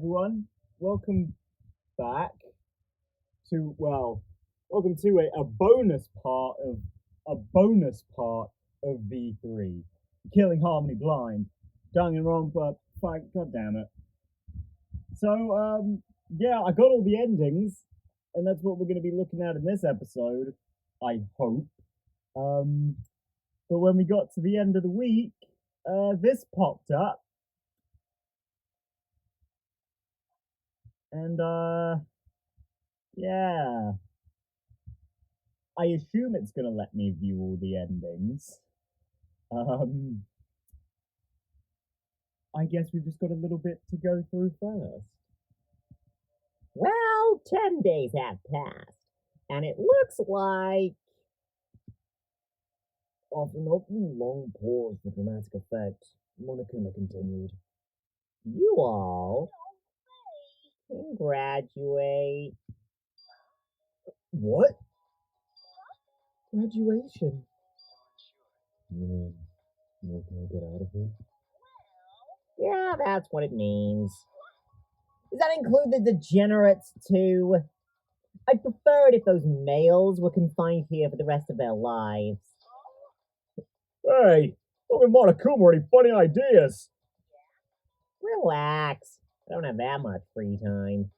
everyone. Welcome back welcome to a bonus part of V3. Killing Harmony Blind. Danganronpa, fight, god damn it. So, yeah, I got all the endings, and that's what we're going to be looking at in this episode, I hope. But when we got to the end of the week, this popped up. And, yeah. I assume it's gonna let me view all the endings. I guess we've just got a little bit to go through first. Well, 10 days have passed, and it looks like... After an opening long pause for dramatic effect, Monokuma continued. You all can graduate. What? Graduation? You mean Monokuma get out of here? Yeah, that's what it means. Does that include the degenerates, too? I'd prefer it if those males were confined here for the rest of their lives. Hey, look at Monokuma, any funny ideas? Relax. I don't have that much free time.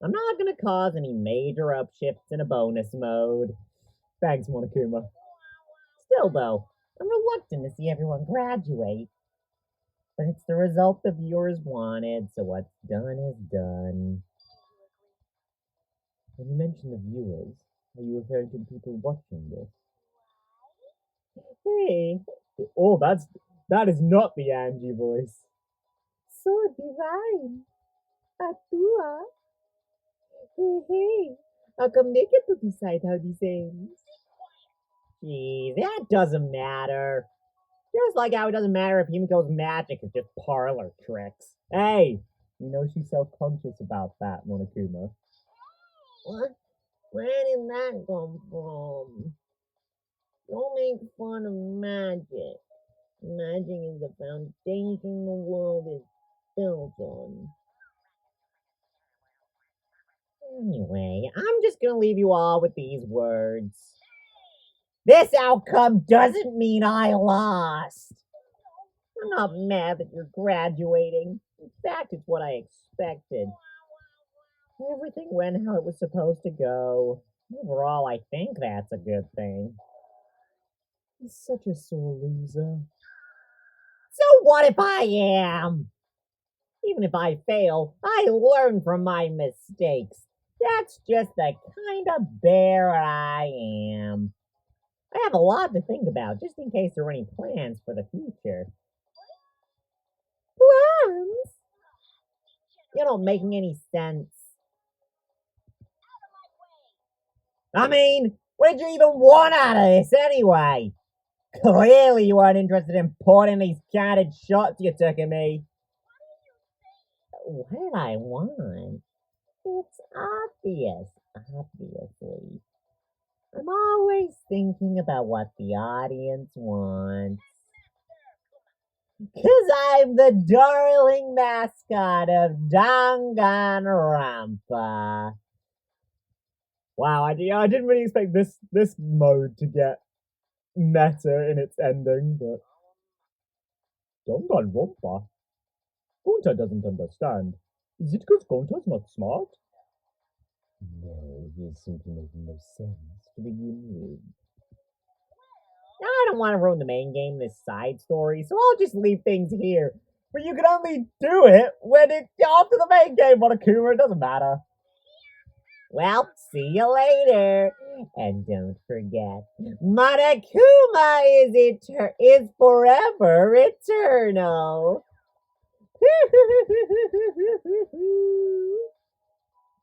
I'm not gonna cause any major upshifts in a bonus mode. Thanks, Monokuma. Still, though, I'm reluctant to see everyone graduate. But it's the result the viewers wanted, so what's done is done. When you mention the viewers, are you referring to the people watching this? Hey, Oh, that is not the Angie voice. so divine. Atua. Hey, how come they get to decide how this ends? Geez, that doesn't matter. Just like how it doesn't matter if Himiko's magic is just parlor tricks. Hey, you know she's self-conscious about that, Monokuma. What? Where did that come from? Don't make fun of magic. Magic is the foundation the world is built on. Anyway, I'm just gonna leave you all with these words. This outcome doesn't mean I lost. I'm not mad that you're graduating. In fact, it's what I expected. Everything went how it was supposed to go. Overall, I think that's a good thing. He's such a sore loser. So what if I am? Even if I fail, I learn from my mistakes. That's just the kind of bear I am. I have a lot to think about, just in case there are any plans for the future. Plans? You don't make any sense. I mean, what did you even want out of this anyway? Clearly you weren't interested in putting these candid shots you took at me. What did I want? It's obvious, obviously. I'm always thinking about what the audience wants. 'Cause I'm the darling mascot of Danganronpa. Wow, I didn't really expect this mode to get meta in its ending, but Danganronpa? Gunta doesn't understand. Is it because Gunta's not smart? No, he is simply making no sense to begin with. I don't want to ruin the main game, this side story, so I'll just leave things here. But you can only do it when it's after the main game, Monokuma. It doesn't matter. Well, see you later. And don't forget, Monokuma is forever eternal.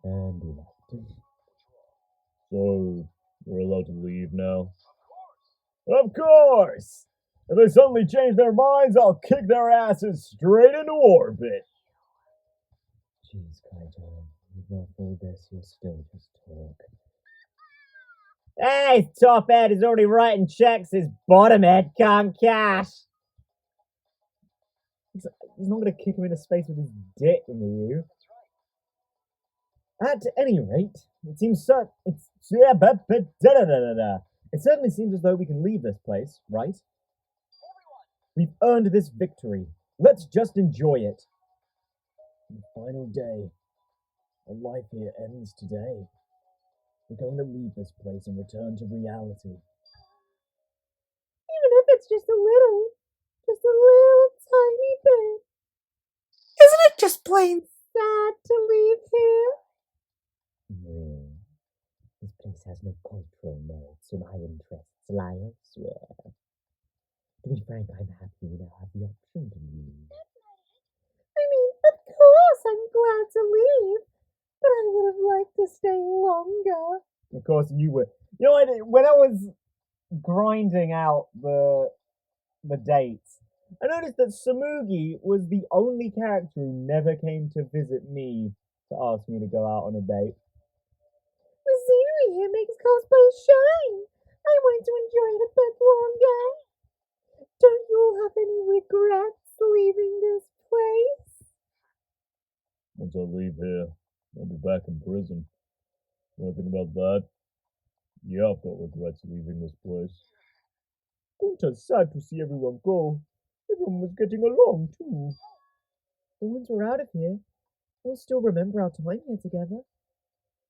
And he left. So, we're allowed to leave now? Of course! If they suddenly change their minds, I'll kick their asses straight into orbit. Jeez, Kaito, you've not told this, you'll still just talk. Hey, Top Ed is already writing checks his bottom head can't cash. He's not going to kick him into space with his dick, you. At any rate, it seems it certainly seems as though we can leave this place, right? We've earned this victory. Let's just enjoy it. The final day. Our life here ends today. We're going to leave this place and return to reality. Even if it's just a little tiny bit. Isn't it just plain sad to leave here? Really? This place has no cultural merit, so my interests lie elsewhere. To be frank, I'm happy we now have the option to leave. I mean, of course I'm glad to leave, but I would have liked to stay longer. Of course, you were. You know, when I was grinding out the dates, I noticed that Samugi was the only character who never came to visit me to ask me to go out on a date. The scenery here makes cosplay shine. I want to enjoy it a bit longer. Don't you all have any regrets leaving this place? Once I leave here, I'll be back in prison. Want to think about that? Yeah, I've got regrets leaving this place. Gunter's sad to see everyone go. Everyone was getting along too. But once we're out of here, we'll still remember our time here together.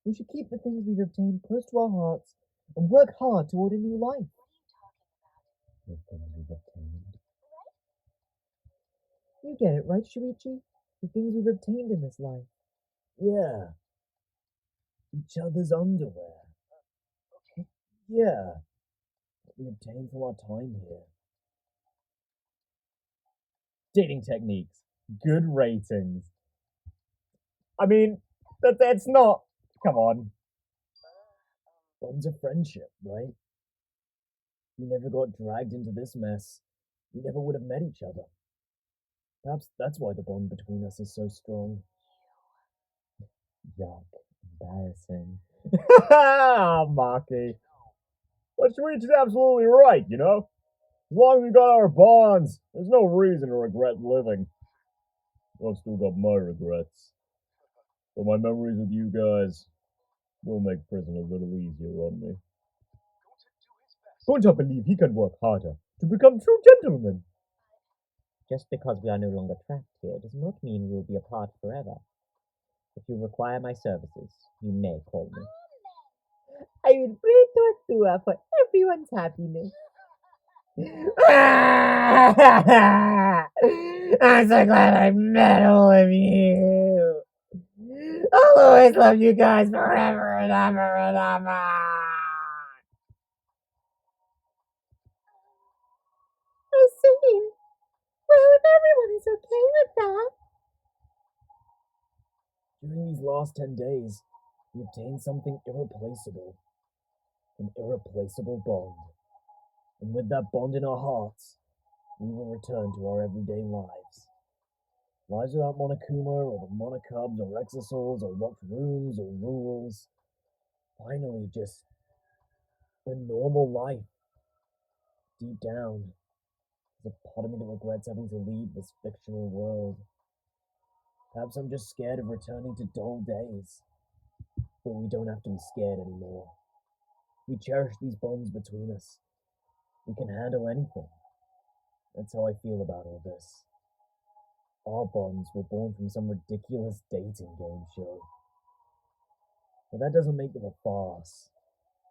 We should keep the things we've obtained close to our hearts and work hard toward a new life. The things we've obtained. You get it, right, Shuichi? The things we've obtained in this life. Yeah. Each other's underwear. Yeah. What we obtained from our time here. Dating techniques. Good ratings. I mean, that's not. Come on. Bonds of friendship, right? We never got dragged into this mess. We never would have met each other. Perhaps that's why the bond between us is so strong. Yuck. Embarrassing. Maki. But Shuichi's absolutely right, you know? As long as we got our bonds, there's no reason to regret living. I've still got my regrets. But my memories with you guys will make prison a little easier on me. Gunter believe he can work harder to become true gentlemen. Just because we are no longer trapped here does not mean we will be apart forever. If you require my services, you may call me. I would pray to Atua for everyone's happiness. I'm so glad I met all of you. I'll always love you guys forever and ever and ever. I see. Well, if everyone is okay with that. During these last 10 days, we obtained something irreplaceable. An irreplaceable bond. And with that bond in our hearts, we will return to our everyday lives. Lives without Monokuma or the Monokubs or Exosouls or locked rooms or rules. Finally, just a normal life. Deep down, there's a part of me that regrets having to leave this fictional world. Perhaps I'm just scared of returning to dull days. But we don't have to be scared anymore. We cherish these bonds between us. We can handle anything. That's how I feel about all this. Our bonds were born from some ridiculous dating game show. But that doesn't make them a farce.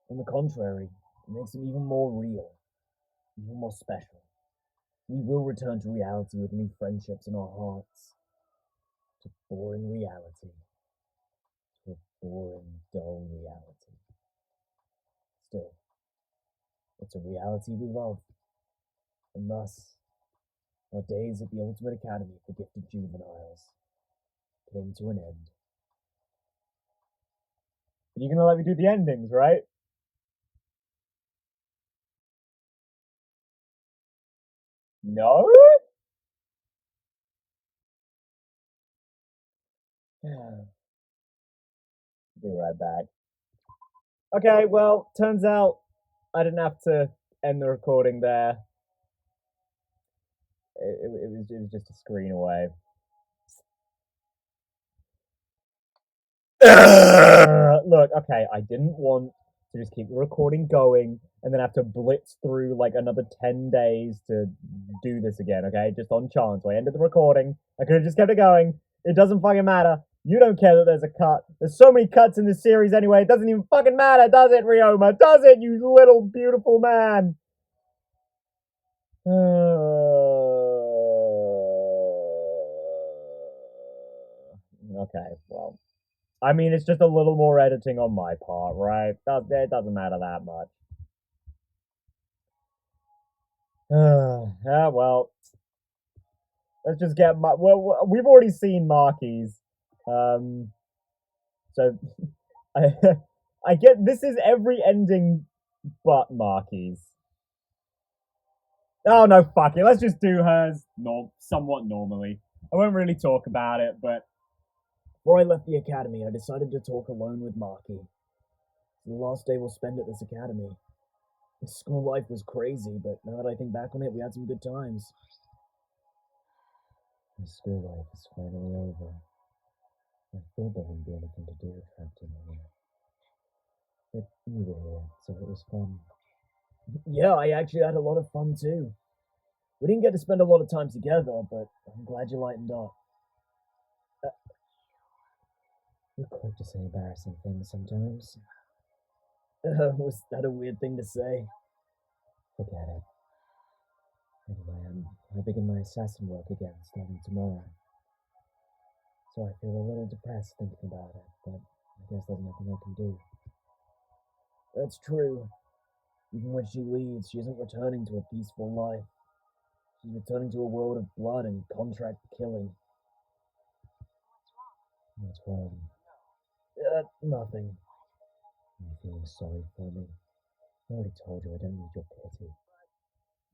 On the contrary, it makes them even more real, even more special. We will return to reality with new friendships in our hearts. To boring reality. To a boring, dull reality. Still, it's a reality we love. And thus, our days at the Ultimate Academy for Gifted Juveniles came to an end. But you're gonna let me do the endings, right? No? Be right back. Okay, well, turns out I didn't have to end the recording there. It was just a screen away. Look, okay, I didn't want to just keep the recording going and then have to blitz through like another 10 days to do this again, okay? Just on chance. So I ended the recording. I could have just kept it going. It doesn't fucking matter. You don't care that there's a cut. There's so many cuts in this series anyway. It doesn't even fucking matter, does it, Ryoma? Does it, you little beautiful man? Okay, well. I mean, it's just a little more editing on my part, right? It doesn't matter that much. Yeah, well, let's just get well. We've already seen Marky's, so I I get this is every ending but Marky's. Oh no, fuck it. Let's just do hers somewhat normally. I won't really talk about it, but Before I left the academy, I decided to talk alone with Marky. The last day we'll spend at this academy. His school life was crazy, but now that I think back on it, we had some good times. My school life is finally over. I thought there wouldn't be anything to do trapped in here. But you were here, so it was fun. Yeah, I actually had a lot of fun too. We didn't get to spend a lot of time together, but I'm glad you lightened up. You're quick to say embarrassing things sometimes. Was that a weird thing to say? Forget it. Anyway, I begin my assassin work again starting tomorrow. So I feel a little depressed thinking about it, but I guess there's nothing I can do. That's true. Even when she leaves, she isn't returning to a peaceful life. She's returning to a world of blood and contract killing. What's wrong? Nothing. Are you feeling sorry for me? I already told you I don't need your pity.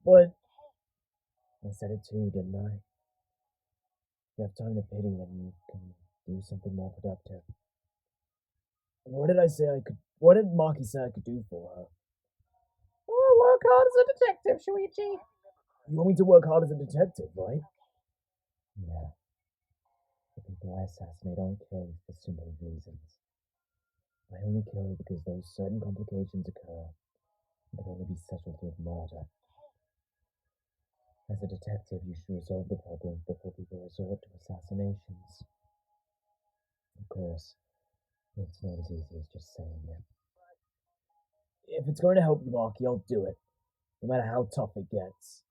But I said it too, didn't I? If you have time to pity, then you can do something more productive. what did I say I could? What did Marky say I could do for her? Oh, work hard as a detective, Shuichi. You want me to work hard as a detective, right? Yeah. The people I assassinate aren't killed for simple reasons. I only kill because those certain complications occur that can only be settled with murder. As a detective, you should resolve the problem before people resort to assassinations. Of course, it's not as easy as just saying it. If it's going to help you, Marky, I'll do it, no matter how tough it gets.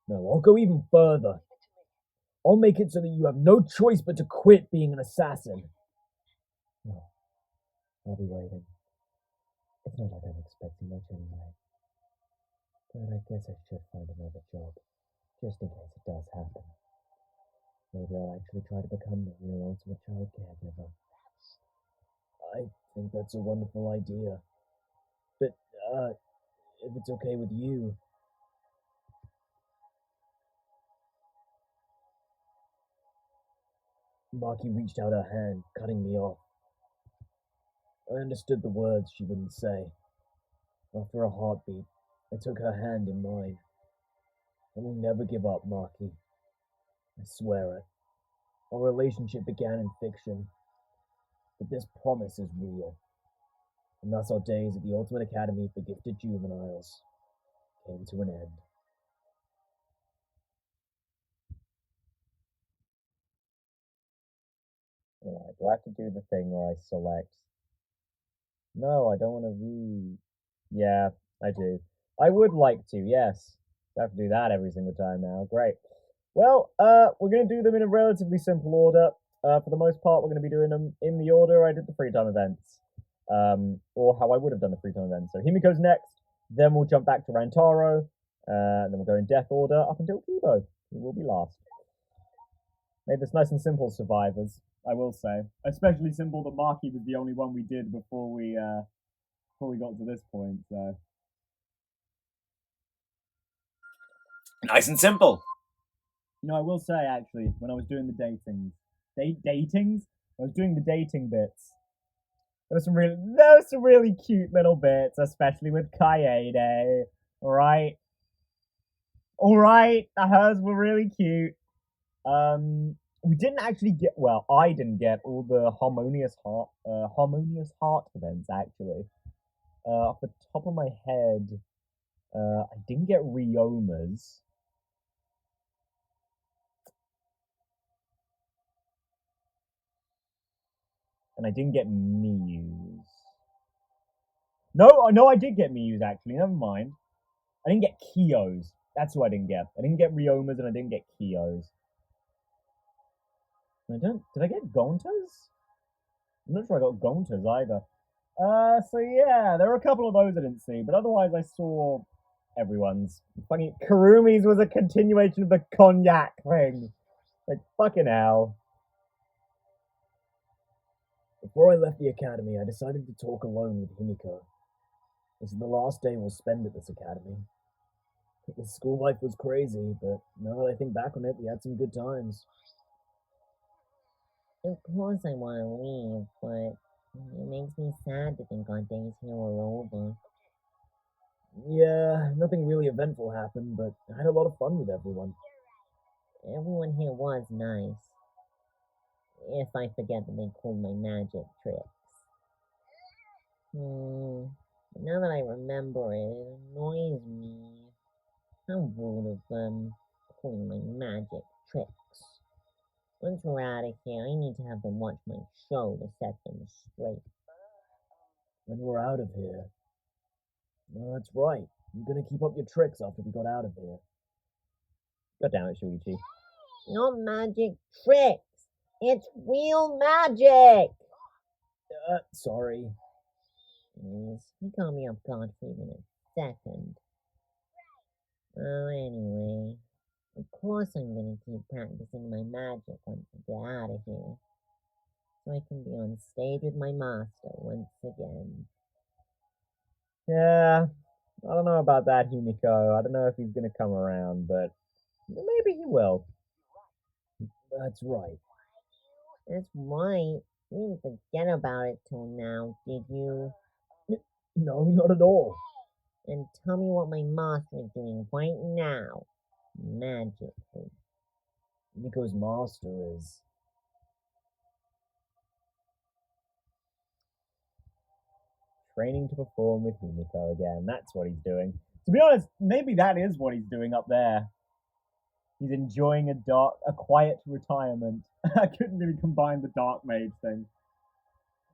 No, I'll go even further. I'll make it so that you have no choice but to quit being an assassin. Well, I'll be waiting. It's not like I'm expecting much anyway. But I guess I should find another job, just in case it does happen. Maybe I'll actually try to become the real ultimate child caregiver. I think that's a wonderful idea. But, if it's okay with you. Marky reached out her hand, cutting me off. I understood the words she wouldn't say. After a heartbeat, I took her hand in mine. I will never give up, Marky. I swear it. Our relationship began in fiction, but this promise is real. And thus our days at the Ultimate Academy for Gifted Juveniles came to an end. Alright, do I have to do the thing where I select? No, I don't want to view. Yeah, I do. I would like to, yes. I have to do that every single time now. Great. Well, we're going to do them in a relatively simple order. For the most part, we're going to be doing them in the order I did the free time events. Or how I would have done the free time events. So Himiko's next, then we'll jump back to Rantaro, then we'll go in death order up until Kibo, who will be last. Made this nice and simple, survivors, I will say. Especially simple that Marky was the only one we did before we got to this point, so. Nice and simple. You know, I will say actually, when I was doing the datings, I was doing the dating bits. There were some really cute little bits, especially with Kaede. Alright, hers were really cute. we didn't actually get, well, I didn't get all the harmonious heart events, actually. Off the top of my head, I didn't get Ryoma's. And I didn't get Miyu's. No, I did get Miyu's, actually. Never mind. I didn't get Kyo's. That's who I didn't get. I didn't get Ryoma's and I didn't get Kyo's. Did I get Gonta's? I'm not sure I got Gonta's either. So yeah, there were a couple of those I didn't see, but otherwise I saw everyone's. Funny, Kurumi's was a continuation of the cognac thing. Like, fucking hell. Before I left the academy, I decided to talk alone with Himiko. This is the last day we'll spend at this academy. The school life was crazy, but now that I think back on it, we had some good times. Of course I want to leave, but it makes me sad to think our days here are over. Yeah, nothing really eventful happened, but I had a lot of fun with everyone. Everyone here was nice. If I forget that they called my magic tricks. But now that I remember it, it annoys me. How rude of them, calling my magic tricks. Once we're out of here, I need to have them watch my show to set them straight. When we're out of here. Well, that's right. You're gonna keep up your tricks after we got out of here. God damn it, Shuichi. Not magic tricks! It's real magic! Sorry. Please, you caught me off guard for even a second. Oh, anyway. Of course I'm gonna keep practicing my magic once I get out of here. So I can be on stage with my master once again. Yeah, I don't know about that, Himiko. I don't know if he's gonna come around, but maybe he will. That's right. That's right. You didn't forget about it till now, did you? No, not at all. And tell me what my master is doing right now. Magically. Miko's master is... Training to perform with Himiko again. That's what he's doing. To be honest, maybe that is what he's doing up there. He's enjoying a quiet retirement. I couldn't really combine the dark mage thing.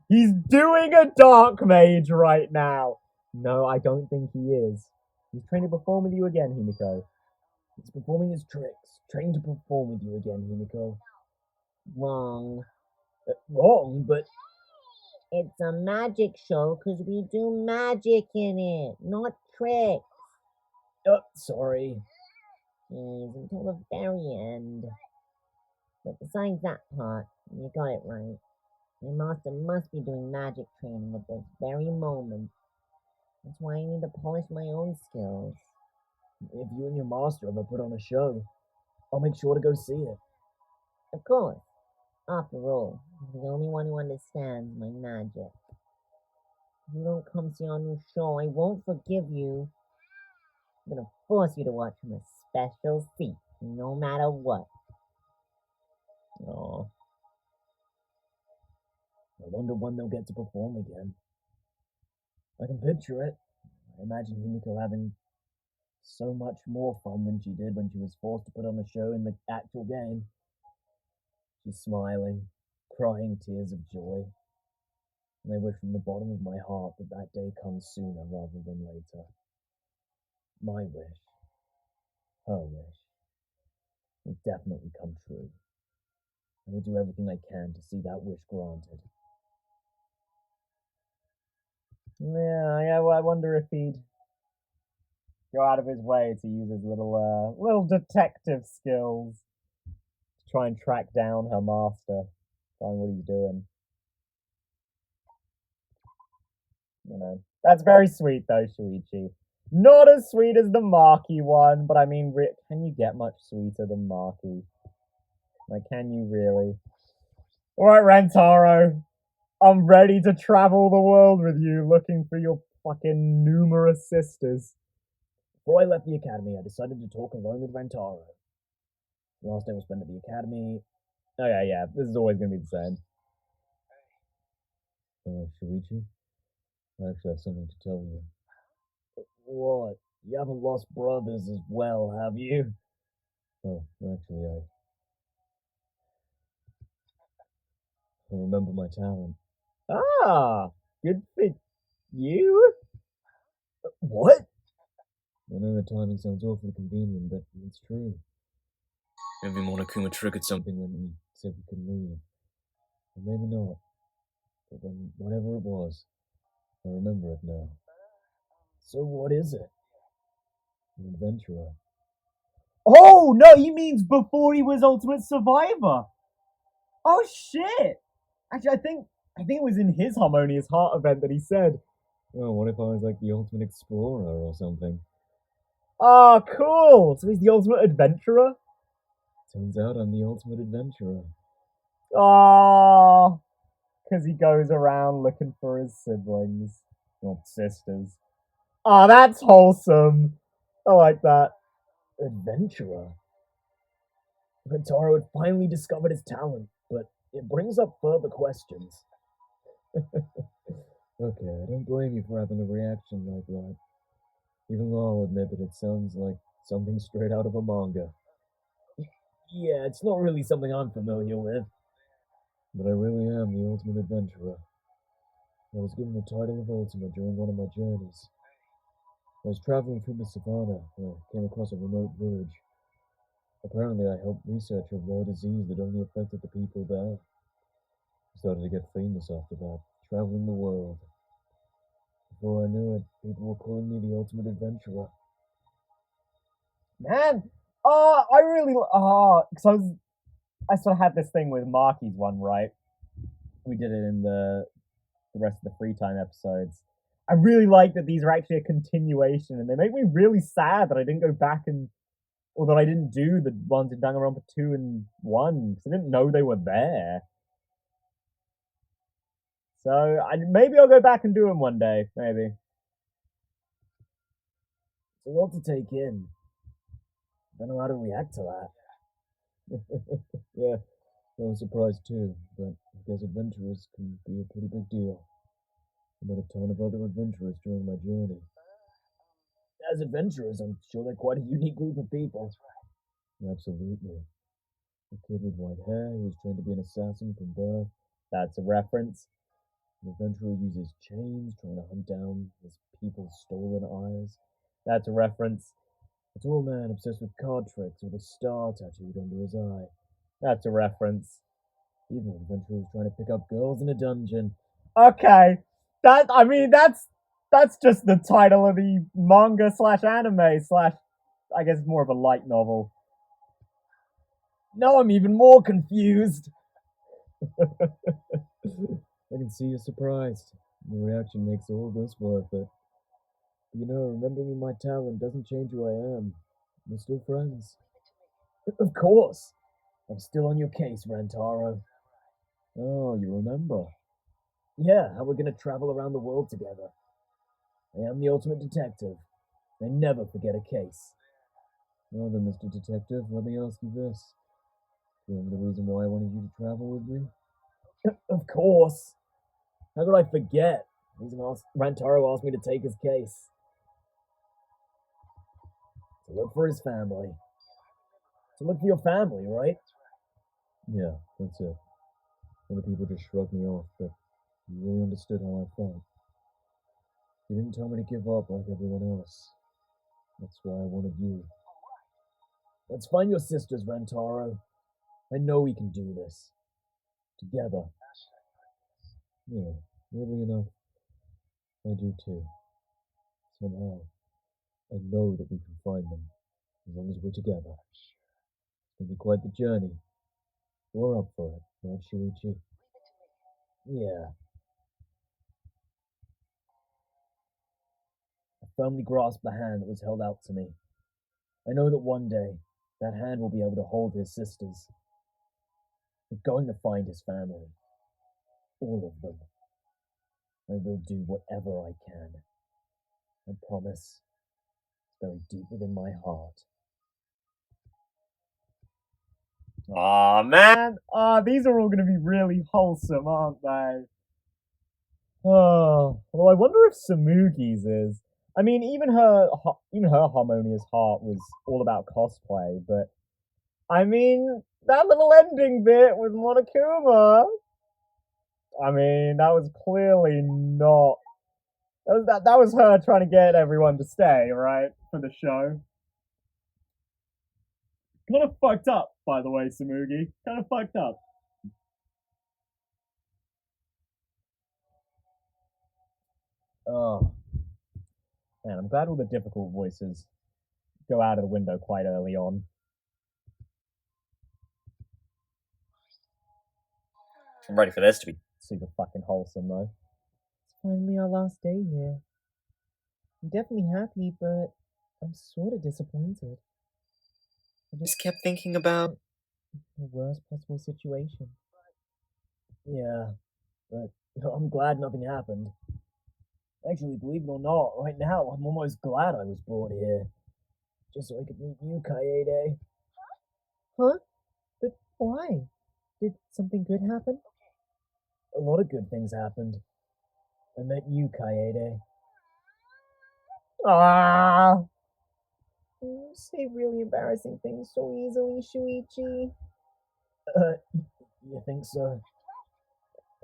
He's doing a dark mage right now. No, I don't think he is. He's training to perform with you again, Himiko. He's performing his tricks. Training to perform with you again, Himiko. Wrong. Wrong, but... It's a magic show because we do magic in it, not tricks. Sorry. Please, until the very end. But besides that part, you got it right. My master must be doing magic training at this very moment. That's why I need to polish my own skills. If you and your master ever put on a show, I'll make sure to go see it. Of course. After all, I'm the only one who understands my magic. If you don't come see our new show, I won't forgive you. I'm gonna force you to watch from a special seat, no matter what. Aww. I wonder when they'll get to perform again. I can picture it. I imagine Himiko having so much more fun than she did when she was forced to put on a show in the actual game. She's smiling, crying tears of joy. And I wish from the bottom of my heart that that day comes sooner rather than later. My wish, her wish, will definitely come true. I will do everything I can to see that wish granted. Yeah, I wonder if he'd go out of his way to use his little detective skills to try and track down her master, find what he's doing. You know, that's very sweet though, Shuichi. Not as sweet as the Maki one, but I mean, can you get much sweeter than Maki? Like, can you really? Alright, Rantaro. I'm ready to travel the world with you looking for your fucking numerous sisters. Before I left the academy, I decided to talk alone with Rantaro. The last day was spent at the academy, Okay, yeah, this is always going to be the same. Shuichi, I actually have something to tell you. What? You haven't lost brothers as well, have you? Oh, actually, I remember my talent. Ah, good for you. What? I know the timing sounds awfully convenient, but it's true. Maybe Monokuma triggered something when he said we could leave. Or maybe not. But whatever it was, I remember it now. So what is it? An adventurer. Oh no, he means before he was Ultimate Survivor. Oh shit! Actually, I think it was in his Harmonious Heart event that he said, Oh, what if I was like the ultimate explorer or something? "Ah, cool! So he's the ultimate adventurer." Turns out I'm the ultimate adventurer. Ah, because he goes around looking for his siblings, not sisters. Ah, that's wholesome. I like that. Adventurer? Rentaro had finally discovered his talent, but it brings up further questions. Okay, I don't blame you for having a reaction like that. Even though I'll admit that it sounds like something straight out of a manga. Yeah, it's not really something I'm familiar with. But I really am the ultimate adventurer. I was given the title of Ultimate during one of my journeys. I was traveling through the savannah when I came across a remote village. Apparently, I helped research a rare disease that only affected the people there. I started to get famous after that, traveling the world. Before I knew it, people were calling me the ultimate adventurer. Man, I really, because I sort of had this thing with Marky's one, right? We did it in the rest of the free time episodes. I really like that these are actually a continuation, and they make me really sad that I didn't go back and, or that I didn't do the ones in Danganronpa 2 and 1, because I didn't know they were there. So maybe I'll go back and do them one day, maybe. It's a lot to take in. I don't know how to react to that. Yeah, I was surprised too, but I guess adventurers can be a pretty big deal. I met a ton of other adventurers during my journey. As adventurers, I'm sure they're quite a unique group of people. Absolutely. A kid with white hair who was trained to be an assassin from birth. That's a reference. An adventurer uses chains trying to hunt down his people's stolen eyes. That's a reference. A tall man obsessed with card tricks with a star tattooed under his eye. That's a reference. Even an adventurer who's trying to pick up girls in a dungeon. Okay, that's just the title of the manga slash anime slash, I guess it's more of a light novel. Now I'm even more confused. I can see you're surprised. Your reaction makes all this worth it. You know, remembering my talent doesn't change who I am. We're still friends. Of course. I'm still on your case, Rantaro. Oh, you remember? Yeah, how we're gonna travel around the world together. I am the ultimate detective. I never forget a case. Well then, Mr. Detective, let me ask you this. Do you remember the reason why I wanted you to travel with me? Of course. How could I forget? The reason Rantaro asked me to take his case. To look for his family. To look for your family, right? Yeah, that's it. Other people just shrugged me off, but you really understood how I felt. You didn't tell me to give up like everyone else. That's why I wanted you. Let's find your sisters, Rantaro. I know we can do this. Together. Yeah, weirdly enough, I do too. Somehow, I know that we can find them, as long as we're together. It's gonna be quite the journey. We're up for it, right, Shuichi? Yeah. I firmly grasped the hand that was held out to me. I know that one day, that hand will be able to hold his sisters. We're going to find his family. All of them. I will do whatever I can. I promise. It's very deep within my heart. Aw, man. These are all going to be really wholesome, aren't they? Oh, well, I wonder if Samugi's is. I mean, even her harmonious heart was all about cosplay, but I mean, that little ending bit with Monokuma. I mean, that was clearly not. That was her trying to get everyone to stay, right, for the show. Kind of fucked up, by the way, Samugi. Kind of fucked up. Oh, man, I'm glad all the difficult voices go out of the window quite early on. I'm ready for this to be super fucking wholesome, though. It's finally our last day here. I'm definitely happy, but I'm sort of disappointed. I just kept thinking about the worst possible situation. Yeah, but I'm glad nothing happened. Actually, believe it or not, right now I'm almost glad I was brought here. Just so I could meet you, Kaede. Huh? But why? Did something good happen? A lot of good things happened. I met you, Kaede. Ah! You say really embarrassing things so easily, Shuichi. You think so?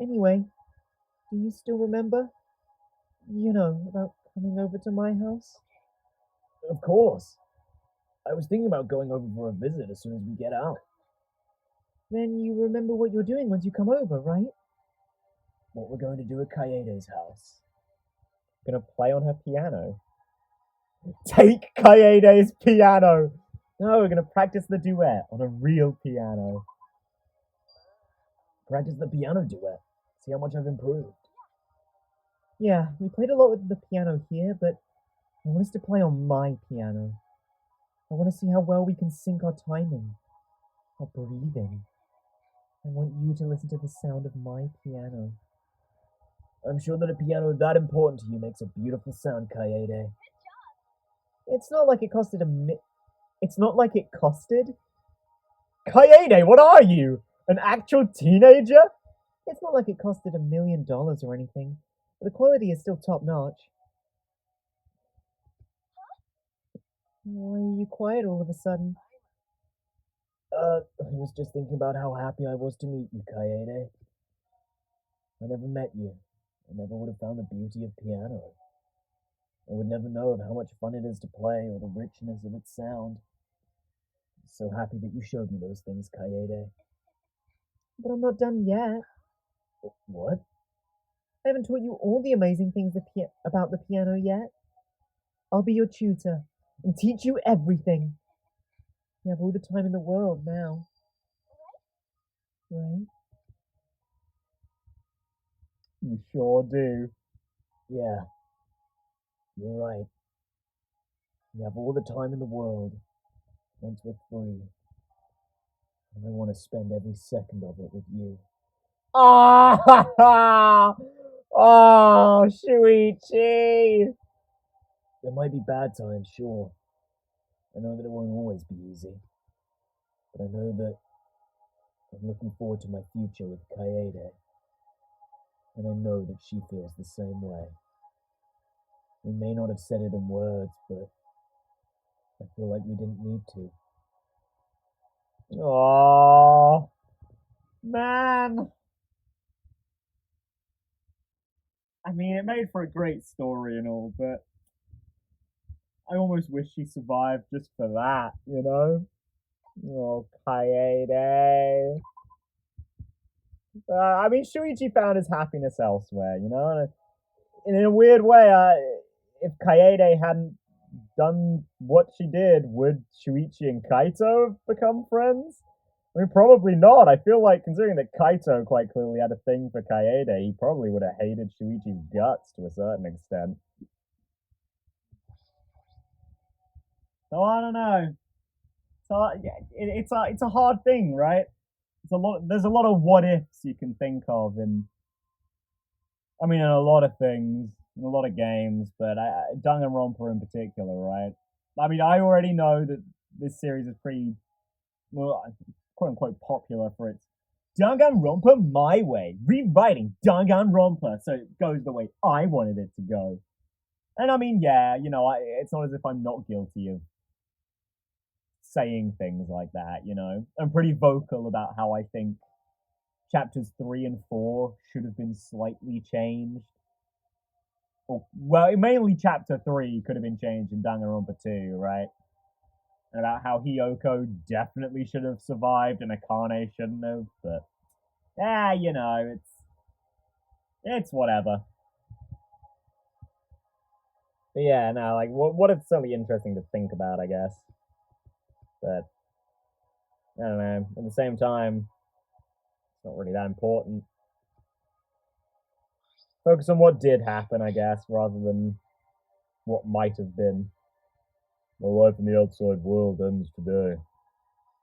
Anyway, do you still remember? You know, about coming over to my house? Of course. I was thinking about going over for a visit as soon as we get out. Then you remember what you're doing once you come over, right? What we're going to do at Kaede's house. Gonna play on her piano. Take Kaede's piano! No, we're gonna practice the duet on a real piano. Practice the piano duet. See how much I've improved. Yeah, we played a lot with the piano here, but I want us to play on my piano. I want to see how well we can sync our timing, our breathing. I want you to listen to the sound of my piano. I'm sure that a piano that important to you makes a beautiful sound, Kaede. It's not like it costed It's not like it costed. Kaede, what are you? An actual teenager? It's not like it costed $1 million or anything. But the quality is still top notch. Why are you quiet all of a sudden? I was just thinking about how happy I was to meet you, Kaede. I never met you. I never would have found the beauty of piano. I would never know of how much fun it is to play or the richness of its sound. I'm so happy that you showed me those things, Kaede. But I'm not done yet. What? I haven't taught you all the amazing things about the piano yet. I'll be your tutor and teach you everything. You have all the time in the world now. Right? You sure do. Yeah. You're right. You have all the time in the world. Once we're free. And I want to spend every second of it with you. Ah! Oh, Shuichi! There might be bad times, sure. I know that it won't always be easy. But I know that I'm looking forward to my future with Kaede. And I know that she feels the same way. We may not have said it in words, but I feel like we didn't need to. Oh, man. I mean, it made for a great story and all, but I almost wish she survived just for that, you know? Oh, Kaede. I mean, Shuichi found his happiness elsewhere, you know? And in a weird way, if Kaede hadn't done what she did, would Shuichi and Kaito have become friends? I mean, probably not. I feel like, considering that Kaito quite clearly had a thing for Kaede, he probably would have hated Shuichi's guts to a certain extent. So I don't know. So it's a hard thing, right? There's a lot of what ifs you can think of, and I mean, in a lot of things, in a lot of games, but Danganronpa in particular, right? I mean, I already know that this series is pretty well. quote unquote popular for its Danganronpa my way, rewriting Danganronpa so it goes the way I wanted it to go. And I mean, yeah, it's not as if I'm not guilty of saying things like that. I'm pretty vocal about how I think chapters 3 and 4 should have been slightly changed. Well, mainly chapter 3 could have been changed in Danganronpa 2, right? And about how Hiyoko definitely should have survived and Akane shouldn't have, but it's whatever. But yeah, no, like what it's certainly interesting to think about, I guess. But I don't know. At the same time, it's not really that important. Focus on what did happen, I guess, rather than what might have been. My life in the outside world ends today.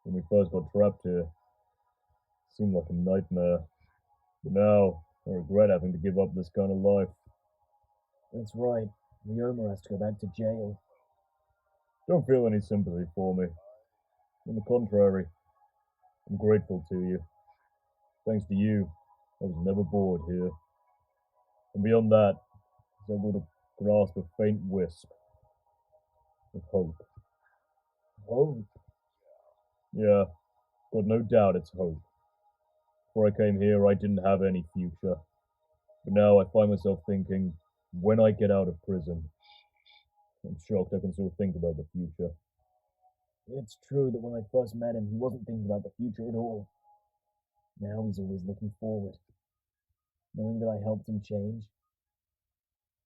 When we first got trapped here, it seemed like a nightmare. But now, I regret having to give up this kind of life. That's right. Ryoma has to go back to jail. Don't feel any sympathy for me. On the contrary, I'm grateful to you. Thanks to you, I was never bored here. And beyond that, I was able to grasp a faint wisp of hope. Hope? Yeah, got no doubt it's hope. Before I came here, I didn't have any future. But now I find myself thinking, when I get out of prison, I'm shocked I can still think about the future. It's true that when I first met him, he wasn't thinking about the future at all. Now he's always looking forward. Knowing that I helped him change,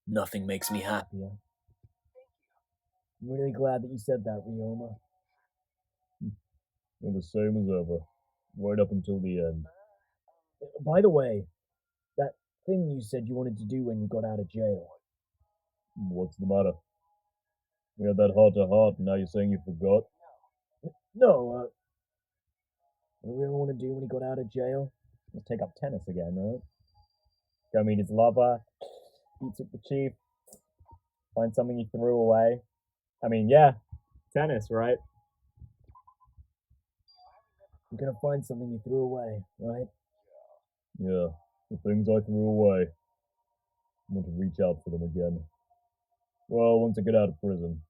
nothing makes me happier. I'm really glad that you said that, Ryoma. You're the same as ever, right up until the end. By the way, that thing you said you wanted to do when you got out of jail. What's the matter? We had that heart-to-heart, and now you're saying you forgot? No, what do we all want to do when he got out of jail? Let's take up tennis again, right? Go meet his lover, beat up the chief, find something he threw away. I mean, yeah, tennis, right? You're gonna find something you threw away, right? Yeah, the things I threw away. I want to reach out for them again. Well, once I get out of prison,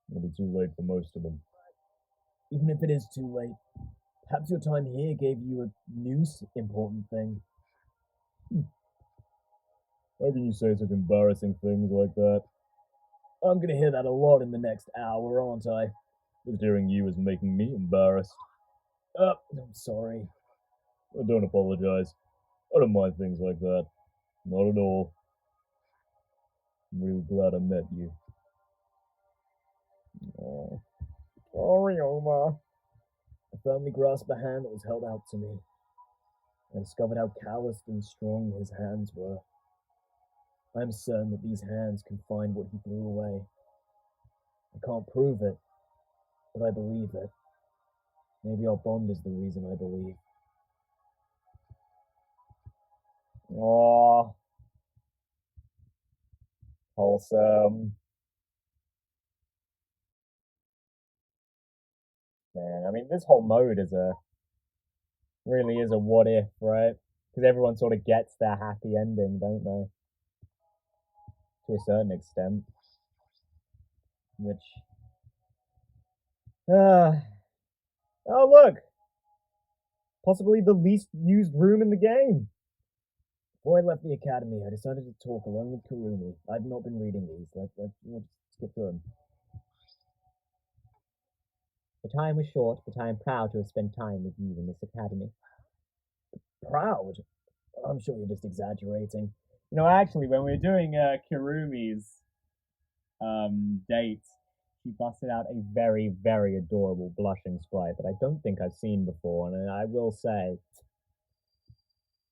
it'll be too late for most of them. Even if it is too late, perhaps your time here gave you a new important thing. How can you say such embarrassing things like that? I'm gonna hear that a lot in the next hour, aren't I? Just hearing you is making me embarrassed. I'm sorry. Don't apologize. I don't mind things like that. Not at all. I'm really glad I met you. Oh, Ryoma. I firmly grasped the hand that was held out to me. I discovered how calloused and strong his hands were. I am certain that these hands can find what he threw away. I can't prove it, but I believe it. Maybe our bond is the reason I believe. Aww. Wholesome. Man, I mean, this whole mode really is a what if, right? Because everyone sort of gets their happy ending, don't they? To a certain extent. Which. Oh, look! Possibly the least used room in the game. Before I left the academy, I decided to talk alone with Kurumi. I've not been reading these. Let's skip through them. The time was short, but I am proud to have spent time with you in this academy. Proud? I'm sure you're just exaggerating. Actually, when we were doing Kirumi's date, she busted out a very, very adorable blushing sprite that I don't think I've seen before, and I will say,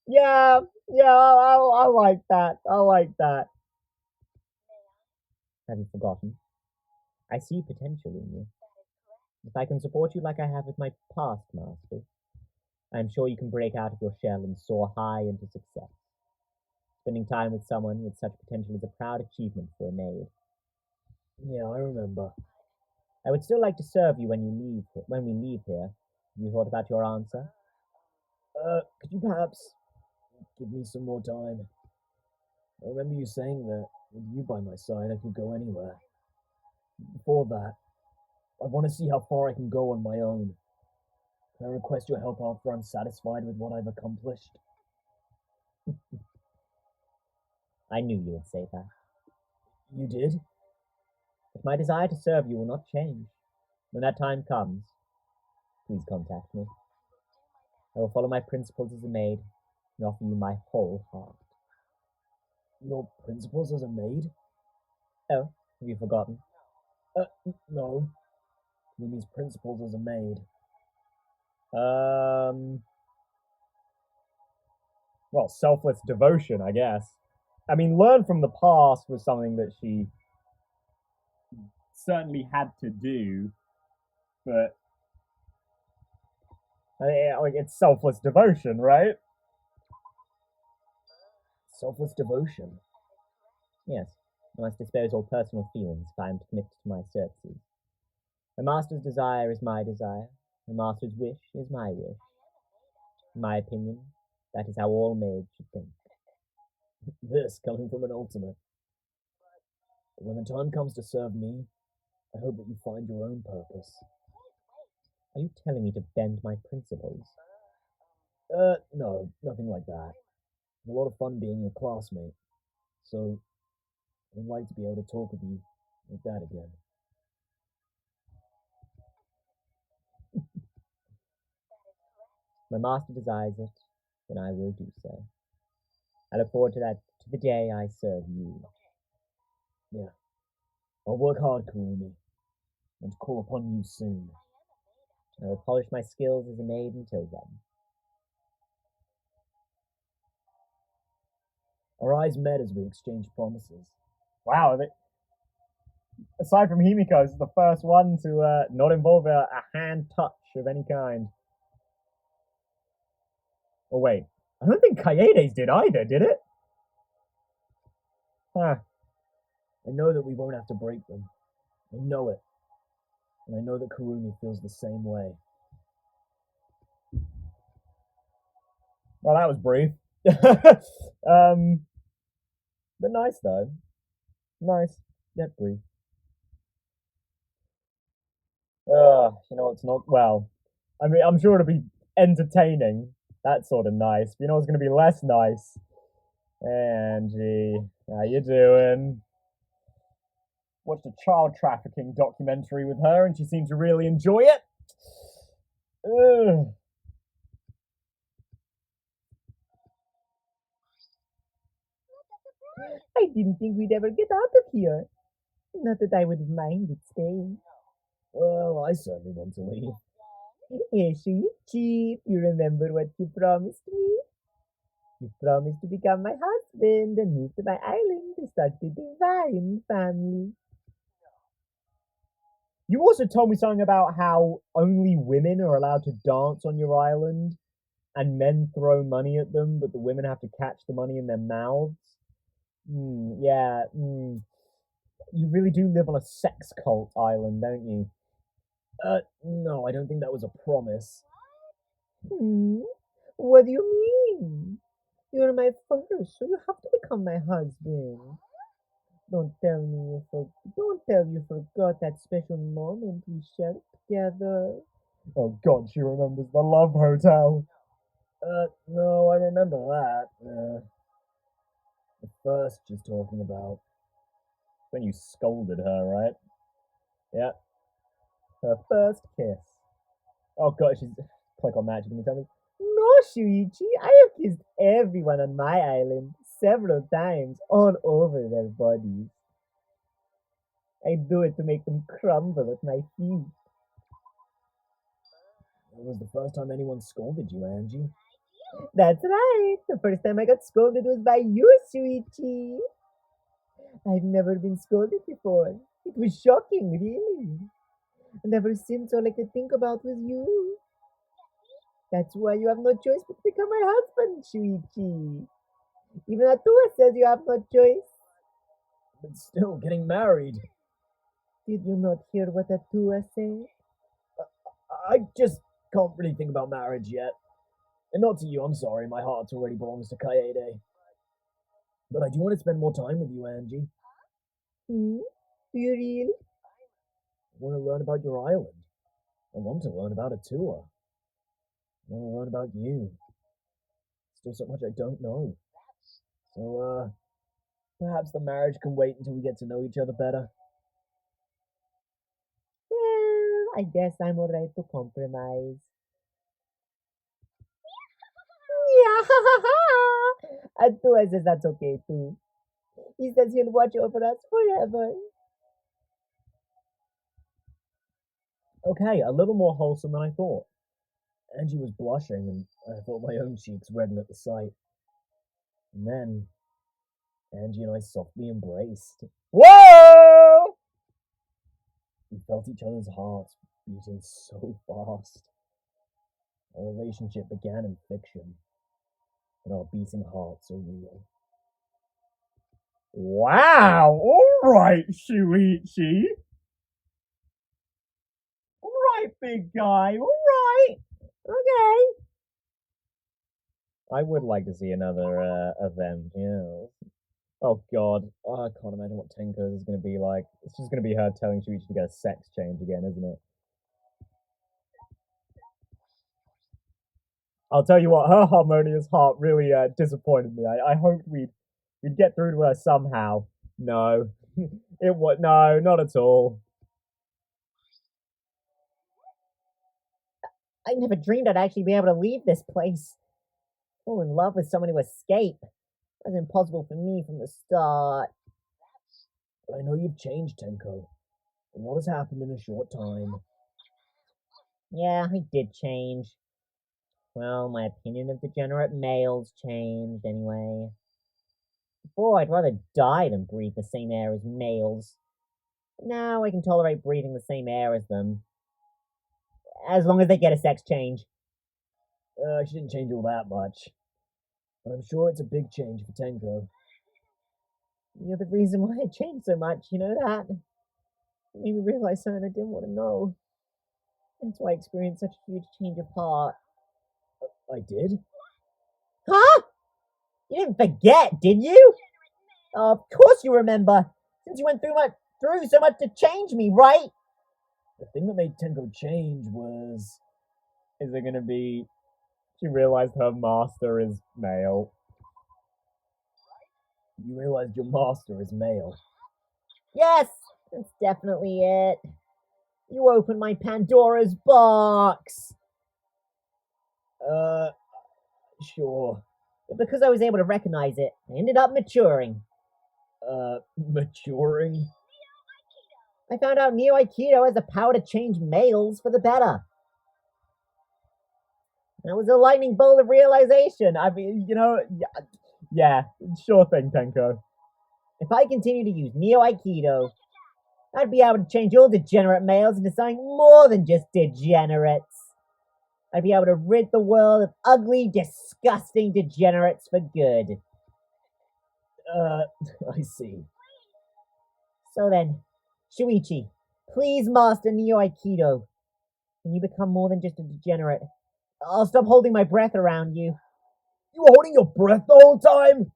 yeah, I like that. I like that. Have you forgotten? I see potential in you. If I can support you like I have with my past masters, I am sure you can break out of your shell and soar high into success. Spending time with someone with such potential is a proud achievement for a maid. Yeah, I remember. I would still like to serve you when we leave here, Have you thought about your answer? Could you perhaps give me some more time? I remember you saying that with you by my side, I could go anywhere. Before that, I want to see how far I can go on my own. Can I request your help after I'm satisfied with what I've accomplished? I knew you would say that. You did? But my desire to serve you will not change. When that time comes, please contact me. I will follow my principles as a maid and offer you my whole heart. Your principles as a maid? Oh, have you forgotten? No. Kurumi's principles as a maid. Well, selfless devotion, I guess. I mean, learn from the past was something that she certainly had to do, but like it's selfless devotion, right? Selfless devotion? Yes, I must dispose all personal feelings if I am to commit to my services. My master's desire is my desire. My master's wish is my wish. In my opinion, that is how all maids should think. This coming from an ultimate. But when the time comes to serve me, I hope that you find your own purpose. Are you telling me to bend my principles? No, nothing like that. It's a lot of fun being your classmate. So, I'd like to be able to talk with you like that again. My master desires it, then I will do so. I look forward to that, to the day I serve you. Yeah. I'll work hard, Kurumi, and call upon you soon. I will polish my skills as a maid until then. Our eyes met as we exchanged promises. Wow, aside from Himiko, this is the first one to not involve a hand touch of any kind. Oh wait, I don't think Kaede's did either, did it? Huh. I know that we won't have to break them. I know it. And I know that Kurumi feels the same way. Well, that was brief. But nice though. Nice, yet brief. You know what's not well. I mean, I'm sure it'll be entertaining. That's sort of nice. But you know what's going to be less nice? Angie, how you doing? Watched a child trafficking documentary with her, and she seemed to really enjoy it. Ugh. I didn't think we'd ever get out of here. Not that I would have minded staying. Well, I certainly want to leave. Hey, Shuichi, you remember what you promised me? You promised to become my husband and move to my island to start the divine family. You also told me something about how only women are allowed to dance on your island, and men throw money at them, but the women have to catch the money in their mouths. Yeah. You really do live on a sex cult island, don't you? No, I don't think that was a promise. What do you mean? You're my first, so you have to become my husband. Don't tell you forgot that special moment we shared together. Oh God, she remembers the Love Hotel. No, I remember that. The first she's talking about. When you scolded her, right? Yeah. Her first kiss. Oh God, she's... Click on that, she's gonna tell me. No, Shuichi, I have kissed everyone on my island several times, all over their bodies. I do it to make them crumble at my feet. It was the first time anyone scolded you, Angie. That's right. The first time I got scolded was by you, Shuichi. I've never been scolded before. It was shocking, really. And ever since, all I could think about was you. That's why you have no choice but to become my husband, Shuichi. Even Atua says you have no choice. But still, getting married. Did you not hear what Atua said? I just can't really think about marriage yet. And not to you, I'm sorry, my heart already belongs to Kaede. But I do want to spend more time with you, Angie. Do you really? I want to learn about your island. I want to learn about a tour. I want to learn about you. Still so much I don't know. So, perhaps the marriage can wait until we get to know each other better. Well, I guess I'm alright to compromise. Yeah, and Tua says that's okay too. He says he'll watch over us forever. Okay, a little more wholesome than I thought. Angie was blushing, and I felt my own cheeks redden at the sight. And then, Angie and I softly embraced. Whoa! We felt each other's hearts beating so fast. Our relationship began in fiction, but our beating hearts are real. Wow! Alright, Shuichi! Alright, big guy, alright! Okay. I would like to see another event, yeah. Oh god, I can't imagine what Tenko's is going to be like. It's just going to be her telling Shuichi to get a sex change again, isn't it? I'll tell you what, her harmonious heart really disappointed me. I hoped we'd get through to her somehow. No. No, not at all. I never dreamed I'd actually be able to leave this place. Fall in love with someone to escape. That was impossible for me from the start. I know you've changed, Tenko. And what has happened in a short time? Yeah, I did change. Well, my opinion of degenerate males changed anyway. Before, I'd rather die than breathe the same air as males. Now I can tolerate breathing the same air as them. As long as they get a sex change. She didn't change all that much. But I'm sure it's a big change for Tenko. You're the reason why I changed so much, you know that? It made me realize something I didn't want to know. That's why I experienced such a huge change of heart. I did? Huh? You didn't forget, did you? Of course you remember, since you went through so much to change me, right? The thing that made Tenko change was... Is it going to be... She realized her master is male. You realized your master is male. Yes, that's definitely it. You opened my Pandora's box. Sure. But because I was able to recognize it, I ended up maturing. Maturing? I found out Neo Aikido has the power to change males for the better. That was a lightning bolt of realization. I mean, yeah, sure thing, Tenko. If I continue to use Neo Aikido, I'd be able to change all degenerate males into something more than just degenerates. I'd be able to rid the world of ugly, disgusting degenerates for good. I see. So then, Shuichi, please master Neo Aikido. Can you become more than just a degenerate? I'll stop holding my breath around you. You were holding your breath the whole time?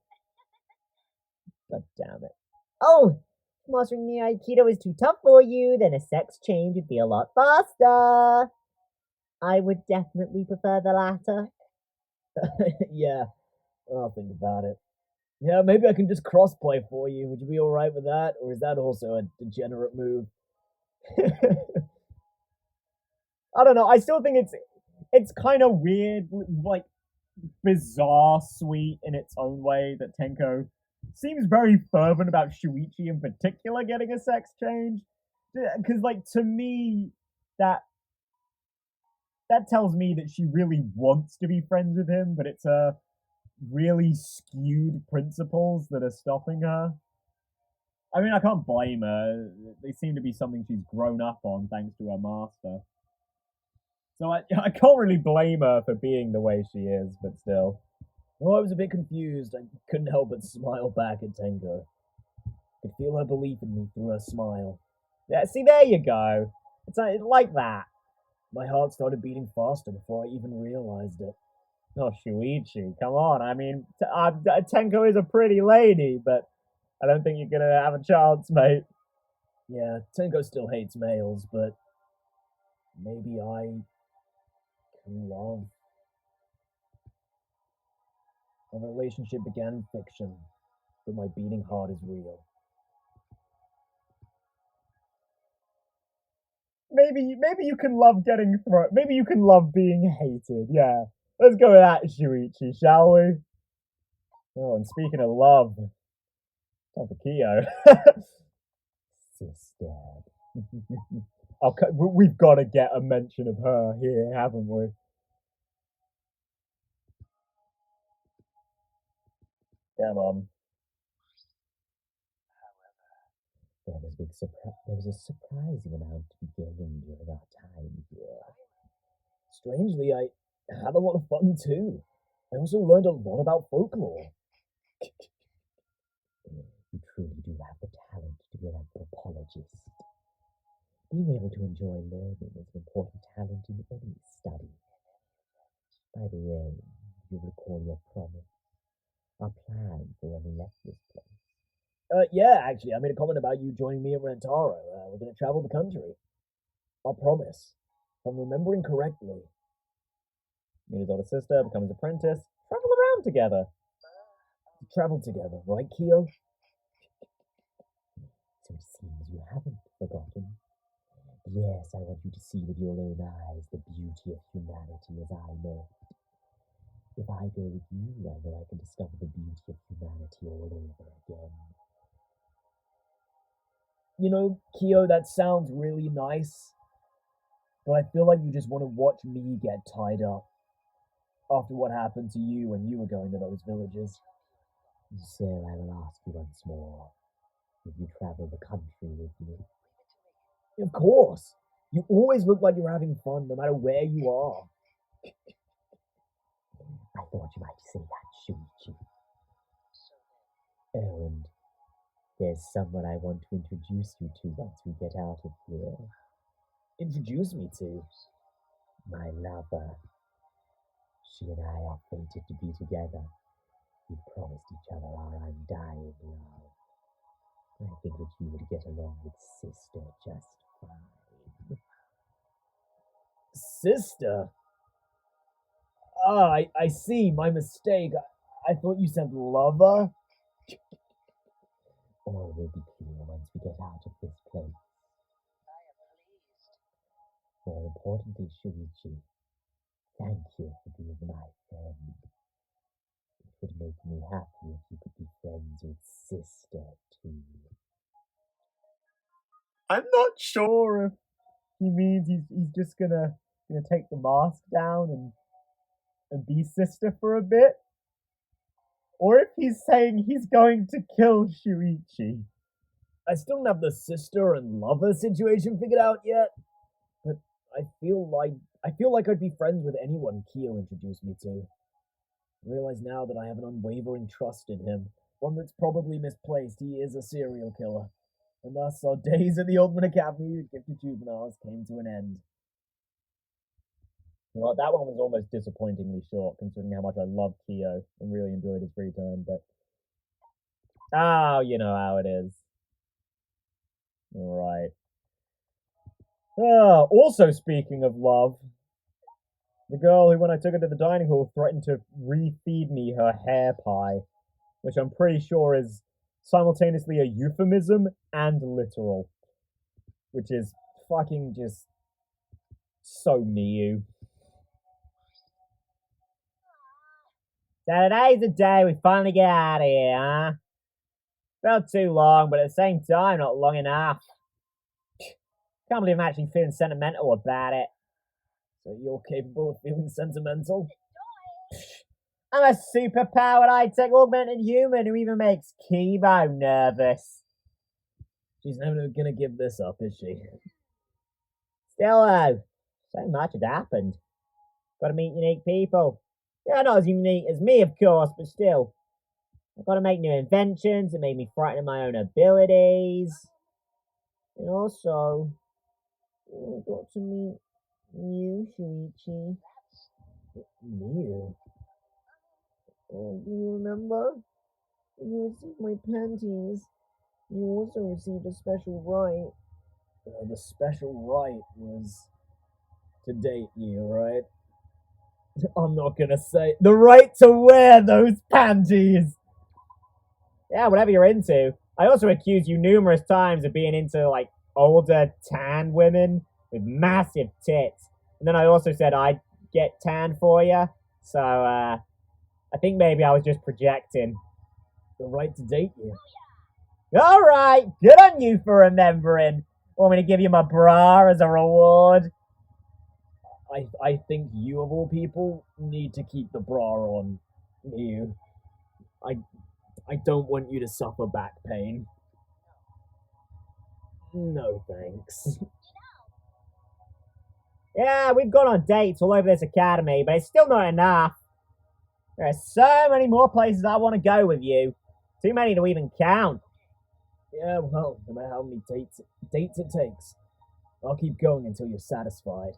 God damn it. Oh, if mastering Neo Aikido is too tough for you, then a sex change would be a lot faster. I would definitely prefer the latter. Yeah, I'll think about it. Yeah, maybe I can just crossplay for you. Would you be alright with that? Or is that also a degenerate move? I don't know. I still think it's kind of weird, like bizarre, sweet in its own way that Tenko seems very fervent about Shuichi in particular getting a sex change. Because, like, to me, that tells me that she really wants to be friends with him, but it's really skewed principles that are stopping her. I mean, I can't blame her. They seem to be something she's grown up on thanks to her master. So I can't really blame her for being the way she is, but still. Oh, I was a bit confused. I couldn't help but smile back at Tenko. I could feel her belief in me through her smile. Yeah, see, there you go. It's like that. My heart started beating faster before I even realized it. Oh, Shuichi, come on. I mean, Tenko is a pretty lady, but I don't think you're gonna have a chance, mate. Yeah, Tenko still hates males, but maybe I can love. Our relationship began in fiction, but my beating heart is real. Maybe you can love getting thrown. Maybe you can love being hated. Yeah, let's go with that, Shuichi, shall we? Oh, and speaking of love, time for Kyo. Sister. Okay, we've got to get a mention of her here, haven't we? Come on. There was a surprising amount to be gained during our time here. Strangely, I had a lot of fun too. I also learned a lot about folklore. You truly do have the talent to be an anthropologist. Being able to enjoy learning is an important talent in any study. By the way, do you recall your promise? Our plan for when we left this place? Yeah, actually, I made a comment about you joining me at Rentaro. We're going to travel the country. Our promise. If I'm remembering correctly. Me and his older sister become his apprentice, travel around together. Travel together, right, Kyo? So it seems you haven't forgotten. Yes, I want you to see with your own eyes the beauty of humanity as I know it. If I go with you, I know I can discover the beauty of humanity all over again. You know, Kyo, that sounds really nice, but I feel like you just want to watch me get tied up after what happened to you when you were going to those villages. So I will ask you once more, will you travel the country with me? Of course! You always look like you're having fun no matter where you are. I thought you might say that, Shuichi. Oh, and there's someone I want to introduce you to once we get out of here. Introduce me to? My lover. She and I are fated to be together. We promised each other our undying love. I think that you would get along with Sister just fine. Sister? Ah, I see. My mistake. I thought you said lover. All will be clear once we get out of this place. More importantly, Shuichi, thank you for being my friend. It would make me happy if you could be friends with Sister too. I'm not sure if he means he's just gonna take the mask down and be sister for a bit, or if he's saying he's going to kill Shuichi. I still don't have the sister and lover situation figured out yet, but I feel like I'd be friends with anyone Kyo introduced me to. I realize now that I have an unwavering trust in him, one that's probably misplaced. He is a serial killer, and thus our days at the Ultimate Academy of Gifted Juveniles came to an end. You know what, that one was almost disappointingly short, considering how much I love Kyo and really enjoyed his return, but you know how it is. Right. Also speaking of love, the girl who, when I took her to the dining hall, threatened to refeed me her hair pie, which I'm pretty sure is simultaneously a euphemism and literal, which is fucking just so Miyu. So today's the day we finally get out of here, huh? Felt too long, but at the same time, not long enough. Can't believe I'm actually feeling sentimental about it. So you're capable of feeling sentimental? I'm a super-powered high-tech augmented human who even makes Kibo nervous. She's never gonna give this up, is she? Still though, so much had happened. Gotta meet unique people. Yeah, not as unique as me, of course, but still. I've got to make new inventions that make me frightened of my own abilities. And also, I got to meet You, Shuichi. Miu? Oh, do you remember? When you received my panties, you also received a special right. The special right was to date you, right? I'm not gonna say the right to wear those panties. Yeah, whatever you're into. I also accused you numerous times of being into, like, older tan women with massive tits. And then I also said I'd get tan for you. So, I think maybe I was just projecting. The right to date you. Alright, good on you for remembering. Want me to give you my bra as a reward? I think you of all people need to keep the bra on, Miu. I don't want you to suffer back pain. No thanks. Yeah, we've gone on dates all over this academy, but it's still not enough. There are so many more places I want to go with you. Too many to even count. Yeah, well, no matter how many dates it takes, I'll keep going until you're satisfied.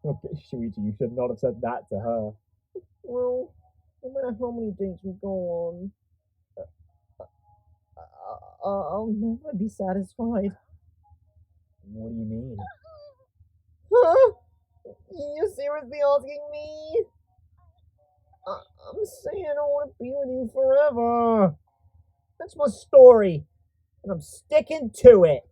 Okay, Shuichi, you should not have said that to her. Well, no matter how many dates we go on, I'll never be satisfied. What do you mean? Huh? You're seriously asking me? I'm saying I want to be with you forever. That's my story, and I'm sticking to it.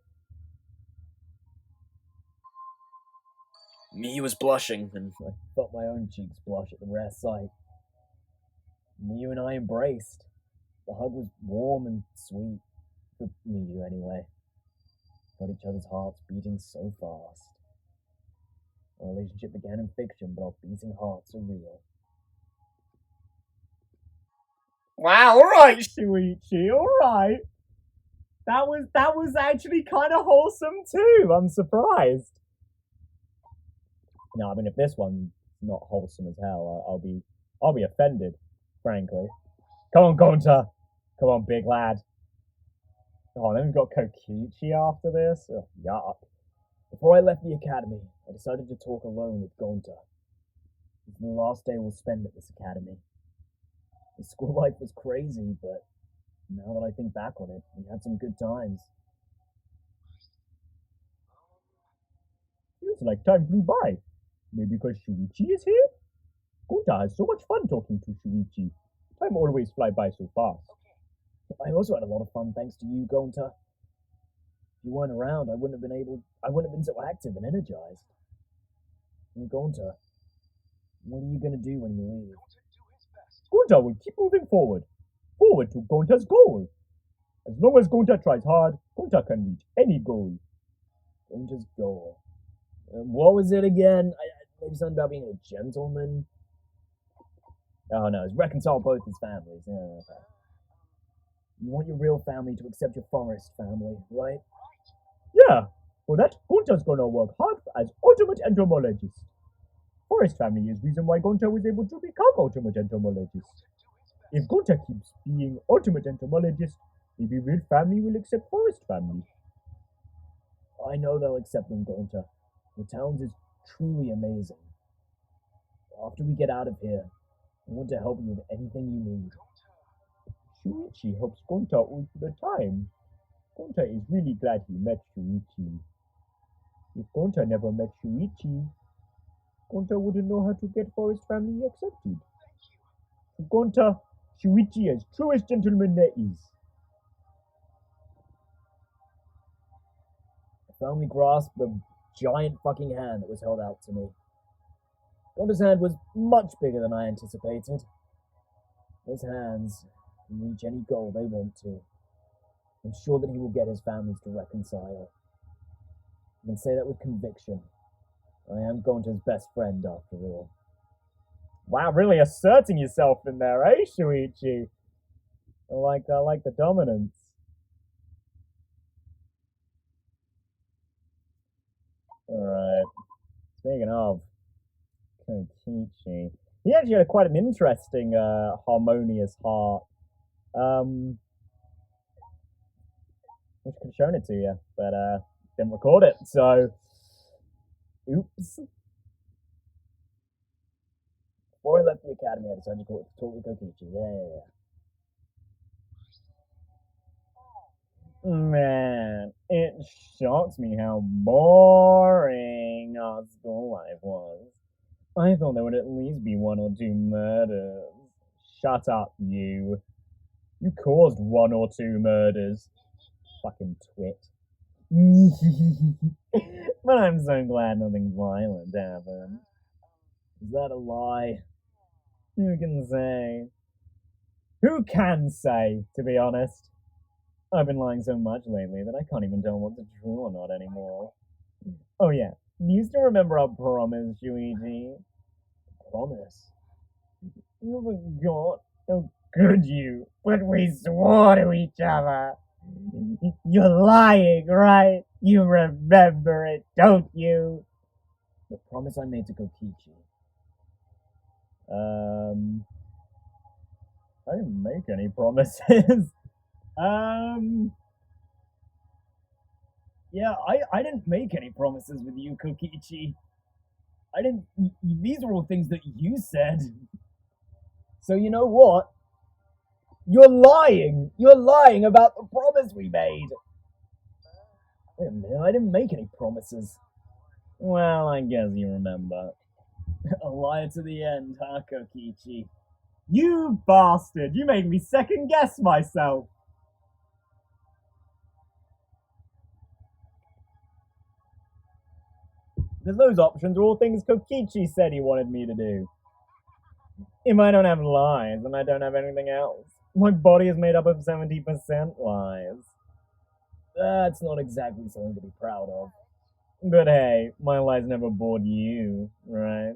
Miu was blushing, and I felt my own cheeks blush at the rare sight. Miu and I embraced. The hug was warm and sweet. For Miu, anyway. Got each other's hearts beating so fast. Our relationship began in fiction, but our beating hearts are real. Wow, alright, Shuichi, alright. That was actually kind of wholesome too. I'm surprised. No, I mean if this one's not wholesome as hell, I'll be offended, frankly. Come on, Gonta. Come on, big lad. Oh, then we've got Kokichi after this. Oh, yuck. Before I left the academy, I decided to talk alone with Gonta. It was the last day we'll spend at this academy. The school life was crazy, but now that I think back on it, we had some good times. Feels like time flew by. Maybe because Shuichi is here? Gonta has so much fun talking to Shuichi. Time always fly by so fast. I also had a lot of fun thanks to you, Gonta. If you weren't around, I wouldn't have been so active and energized. And Gonta, what are you gonna do when you leave? Gonta will keep moving forward. Forward to Gonta's goal. As long as Gonta tries hard, Gonta can reach any goal. Gonta's goal. What was it again? Maybe something about being a gentleman? Oh no, it's reconcile both his families. Yeah, okay. You want your real family to accept your forest family, right? Yeah, for that, Gonta's gonna work hard as ultimate entomologist. Forest family is reason why Gonta was able to become ultimate entomologist. If Gonta keeps being ultimate entomologist, maybe real family will accept forest family. I know they'll accept them, Gonta. Your talent is truly amazing. After we get out of here, I want to help you with anything you need. Shuichi helps Gonta all the time. Gonta is really glad he met Shuichi. If Gonta never met Shuichi, Gonta wouldn't know how to get forest family accepted. To Gonta, Shuichi is truest gentleman there is. I firmly grasped the giant fucking hand that was held out to me. Gonta's hand was much bigger than I anticipated. Those hands can reach any goal they want to. I'm sure that he will get his families to reconcile. I can say that with conviction. I am Gonta's best friend, after all. Wow, really asserting yourself in there, eh, Shuichi? I like the dominance. Alright. Speaking of Kokichi, he actually had quite an interesting harmonious heart. Wish I could have shown it to you, but didn't record it, so oops. Before I left the academy, I decided to talk with Kokichi. Yeah. Man, it shocks me how boring our school life was. I thought there would at least be one or two murders. Shut up, you. You caused one or two murders. Fucking twit. But I'm so glad nothing violent happened. Is that a lie? Who can say? Who can say, to be honest? I've been lying so much lately that I can't even tell what's true or not anymore. Oh yeah, do you still remember our promise, Shuichi? Promise? You forgot? How could you? But we swore to each other. You're lying, right? You remember it, don't you? The promise I made to Kokichi. I didn't make any promises. Yeah, I didn't make any promises with you, Kokichi. I didn't. These are all things that you said. So you know what? You're lying! You're lying about the promise we made! Wait a minute, I didn't make any promises. Well, I guess you remember. A liar to the end, huh, Kokichi? You bastard! You made me second guess myself! Because those options are all things Kokichi said he wanted me to do. If I don't have lies, then I don't have anything else. My body is made up of 70% lies. That's not exactly something to be proud of. But hey, my lies never bored you, right?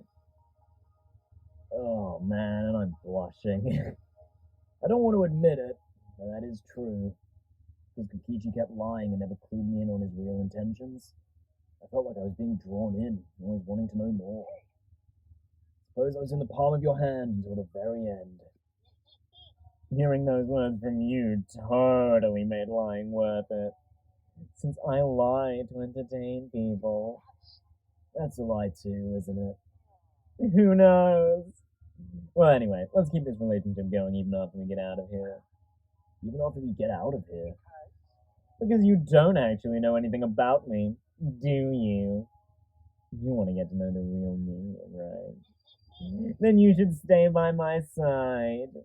Oh man, and I'm blushing. I don't want to admit it, but that is true. Because Kokichi kept lying and never clued me in on his real intentions. I felt like I was being drawn in, always wanting to know more. Suppose I was in the palm of your hand until the very end. Hearing those words from you totally made lying worth it. Since I lie to entertain people. That's a lie too, isn't it? Who knows? Well, anyway, let's keep this relationship going even after we get out of here. Even after we get out of here? Because you don't actually know anything about me, do you? You want to get to know the real me, right? Then you should stay by my side.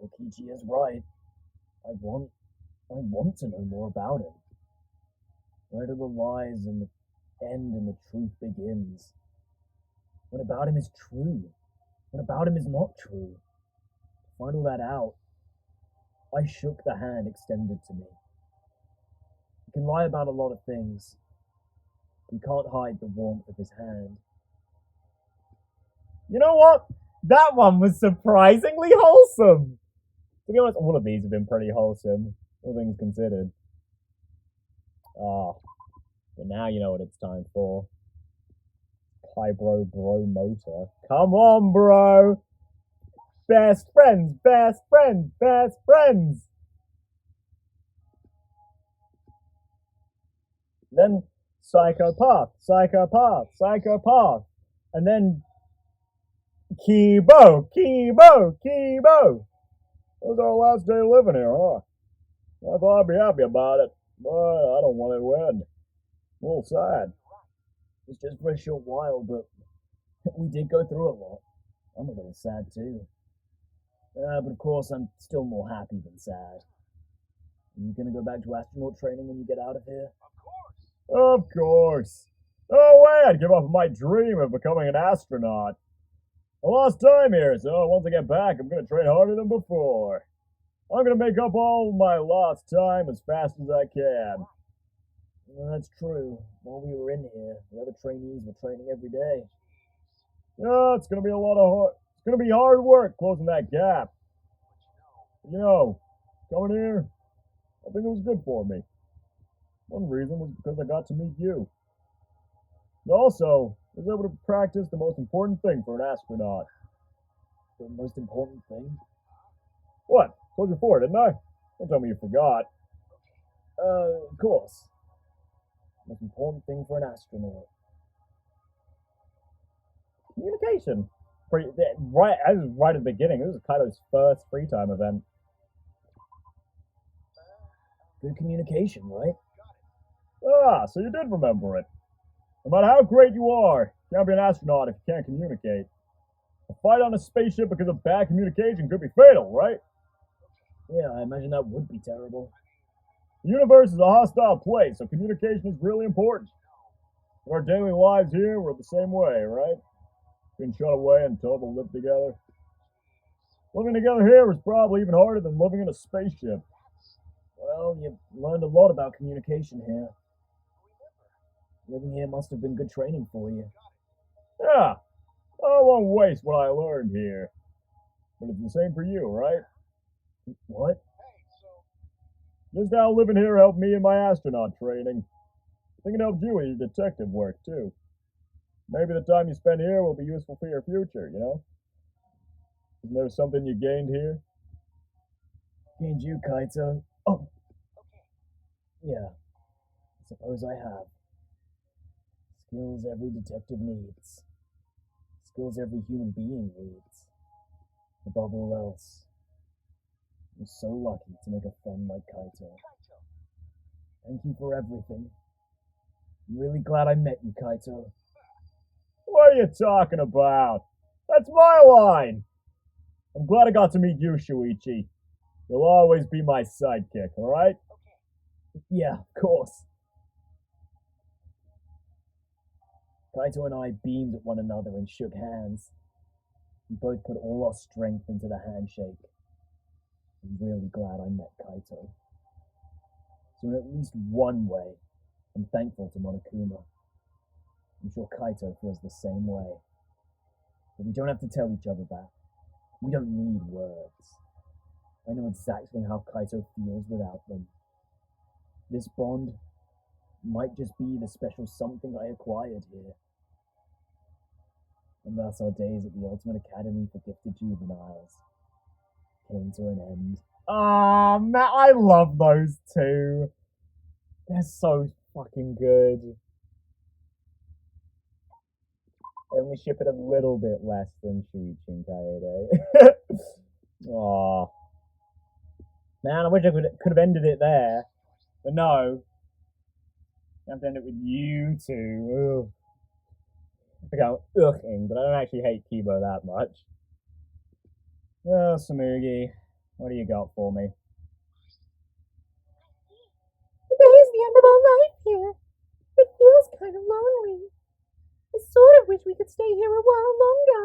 Kokichi is right. I want to know more about him. Where do the lies and the end and the truth begins? What about him is true? What about him is not true? To find all that out, I shook the hand extended to me. You can lie about a lot of things. You can't hide the warmth of his hand. You know what? That one was surprisingly wholesome. To be honest, all of these have been pretty wholesome, all things considered. But now you know what it's time for. Bro motor. Come on, bro! Best friends, best friends, best friends! Then psychopath, psychopath, psychopath. And then Kibo, Kibo, Kibo. That was our last day living here, huh? I thought I'd be happy about it, but I don't want it to end. A little sad. It's just for a short while, but we did go through a lot. I'm a little sad too. But of course, I'm still more happy than sad. Are you gonna go back to astronaut training when you get out of here? Of course. No way I'd give up my dream of becoming an astronaut. I lost time here, so once I get back, I'm gonna train harder than before. I'm gonna make up all my lost time as fast as I can. Well, that's true. While we were in here, the other trainees were training every day. Yeah, it's gonna be it's gonna be hard work closing that gap. You know, coming here, I think it was good for me. One reason was because I got to meet you. And also, I was able to practice the most important thing for an astronaut. The most important thing? What? Told you before, didn't I? Don't tell me you forgot. Of course. Most important thing for an astronaut. Communication. Right at the beginning. This was Kaido's first free time event. Good communication, right? Ah, so you did remember it. No matter how great you are, you can't be an astronaut if you can't communicate. A fight on a spaceship because of bad communication could be fatal, right? Yeah, I imagine that would be terrible. The universe is a hostile place, so communication is really important. In our daily lives here, we're the same way, right? Being shut away and told to live together. Living together here is probably even harder than living in a spaceship. Well, you've learned a lot about communication here. Living here must have been good training for you. Yeah, I won't waste what I learned here. But it's the same for you, right? What? Just how living here helped me in my astronaut training. I think it helped you in your detective work, too. Maybe the time you spend here will be useful for your future, you know? Isn't there something you gained here? Gained you, Kaito? Oh! Yeah, I suppose I have. Skills every detective needs. Skills every human being needs. Above all else, I'm so lucky to make a friend like Kaito. Thank you for everything. I'm really glad I met you, Kaito. What are you talking about? That's my line! I'm glad I got to meet you, Shuichi. You'll always be my sidekick, alright? Yeah, of course. Kaito and I beamed at one another and shook hands. We both put all our strength into the handshake. I'm really glad I met Kaito. So in at least one way, I'm thankful to Monokuma. I'm sure Kaito feels the same way. But we don't have to tell each other that. We don't need words. I know exactly how Kaito feels without them. This bond might just be the special something I acquired here. And thus our days at the Ultimate Academy for Gifted Juveniles came to an end. Ah, man, I love those two. They're so fucking good. I only ship it a little bit less than Shuichi and Kaede. Aw. Man, I wish I could have ended it there. But no. I have to end it with you two. Ugh. Okay, I'm ughing, but I don't actually hate Kibo that much. Oh, Samugi, what do you got for me? Today is the end of our life here. It feels kind of lonely. I sort of wish we could stay here a while longer.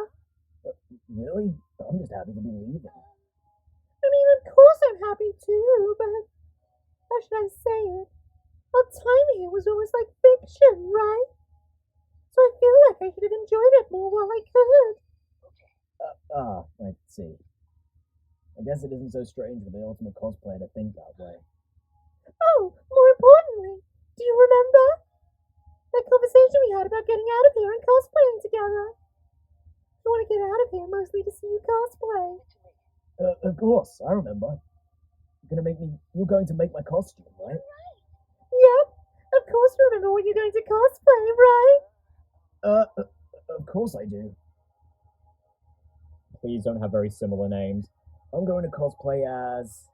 Really? I'm just happy to be leaving. I mean, of course I'm happy too, but how should I say it? Our time here was almost like fiction, right? So I feel like I should have enjoyed it more while I could. I see. I guess it isn't so strange for the ultimate cosplayer to think that way. Oh, more importantly, do you remember that conversation we had about getting out of here and cosplaying together? I want to get out of here mostly to see you cosplay. Of course, I remember. You're going to make my costume, right? Yep, of course you remember what you're going to cosplay, right? Of course I do. Please don't have very similar names. I'm going to cosplay as...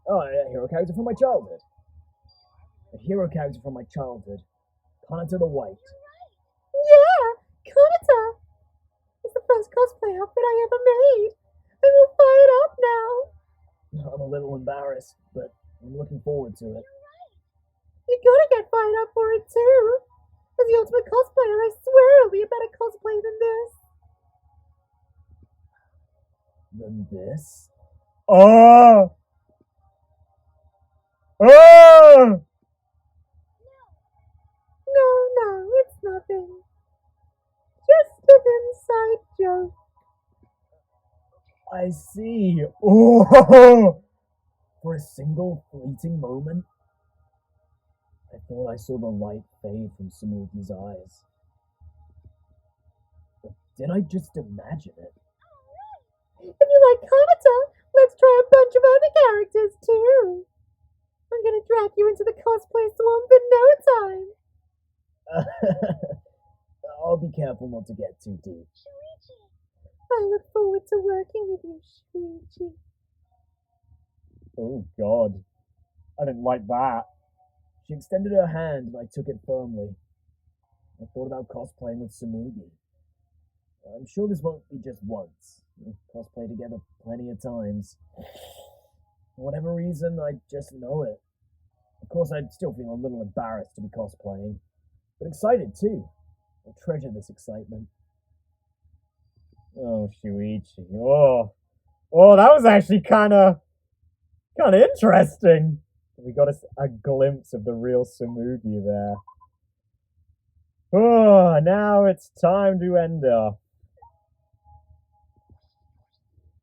a hero character from my childhood. A hero character from my childhood. Kanata the White. Yeah, Kanata! It's the first cosplay outfit I ever made. I'm all fired up now. I'm a little embarrassed, but I'm looking forward to it. You gotta get fired up for it too. As the ultimate cosplayer, I swear it'll be a better cosplay than this. Than this? Ah! Ah! No, it's nothing. Just an inside joke. I see. Oh! For a single fleeting moment, I thought I saw the light fade from Samugi's eyes. But did I just imagine it? If you like Kanata, let's try a bunch of other characters too. I'm gonna drag you into the cosplay swamp in no time. I'll be careful not to get too deep. I look forward to working with you, Shuichi. Oh, God. I didn't like that. She extended her hand and I took it firmly. I thought about cosplaying with Samugi. I'm sure this won't be just once. We've cosplayed together plenty of times. For whatever reason, I just know it. Of course, I'd still feel a little embarrassed to be cosplaying, but excited too. I'll treasure this excitement. Oh, Shuichi. Oh, that was actually kind of interesting. We got a glimpse of the real Samugi there. Oh, now it's time to end up.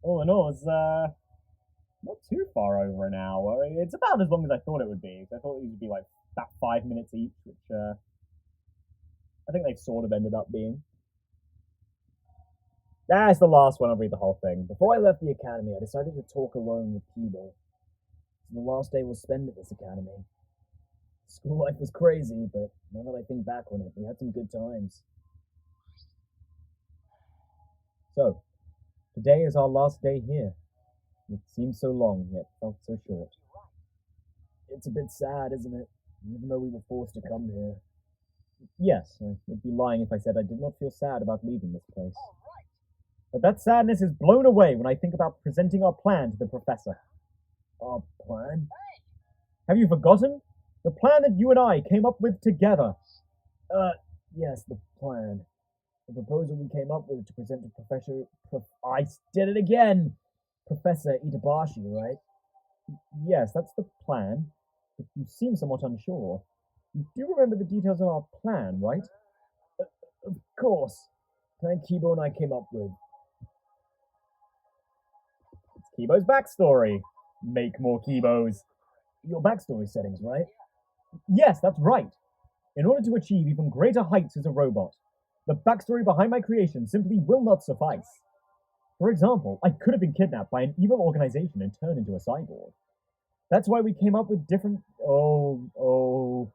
All in all, it's not too far over an hour. It's about as long as I thought it would be. I thought these would be like about 5 minutes each, which I think they sort of ended up being. That's the last one. I'll read the whole thing. Before I left the academy, I decided to talk alone with Kibo. It's the last day we'll spend at this academy. School life was crazy, but now that I think back on it, we had some good times. So, today is our last day here. It seems so long, yet felt so short. It's a bit sad, isn't it? Even though we were forced to come here. Yes, I would be lying if I said I did not feel sad about leaving this place. But that sadness is blown away when I think about presenting our plan to the professor. Our plan? Have you forgotten? The plan that you and I came up with together. Yes, the plan. The proposal we came up with to present to I did it again! Professor Itabashi, right? Yes, that's the plan. But you seem somewhat unsure. You do remember the details of our plan, right? Of course. Plan Kibo and I came up with. It's Kibo's backstory. Make more Kibos. Your backstory settings, right? Yes, that's right. In order to achieve even greater heights as a robot, the backstory behind my creation simply will not suffice. For example, I could have been kidnapped by an evil organization and turned into a cyborg. That's why we came up with different. Oh.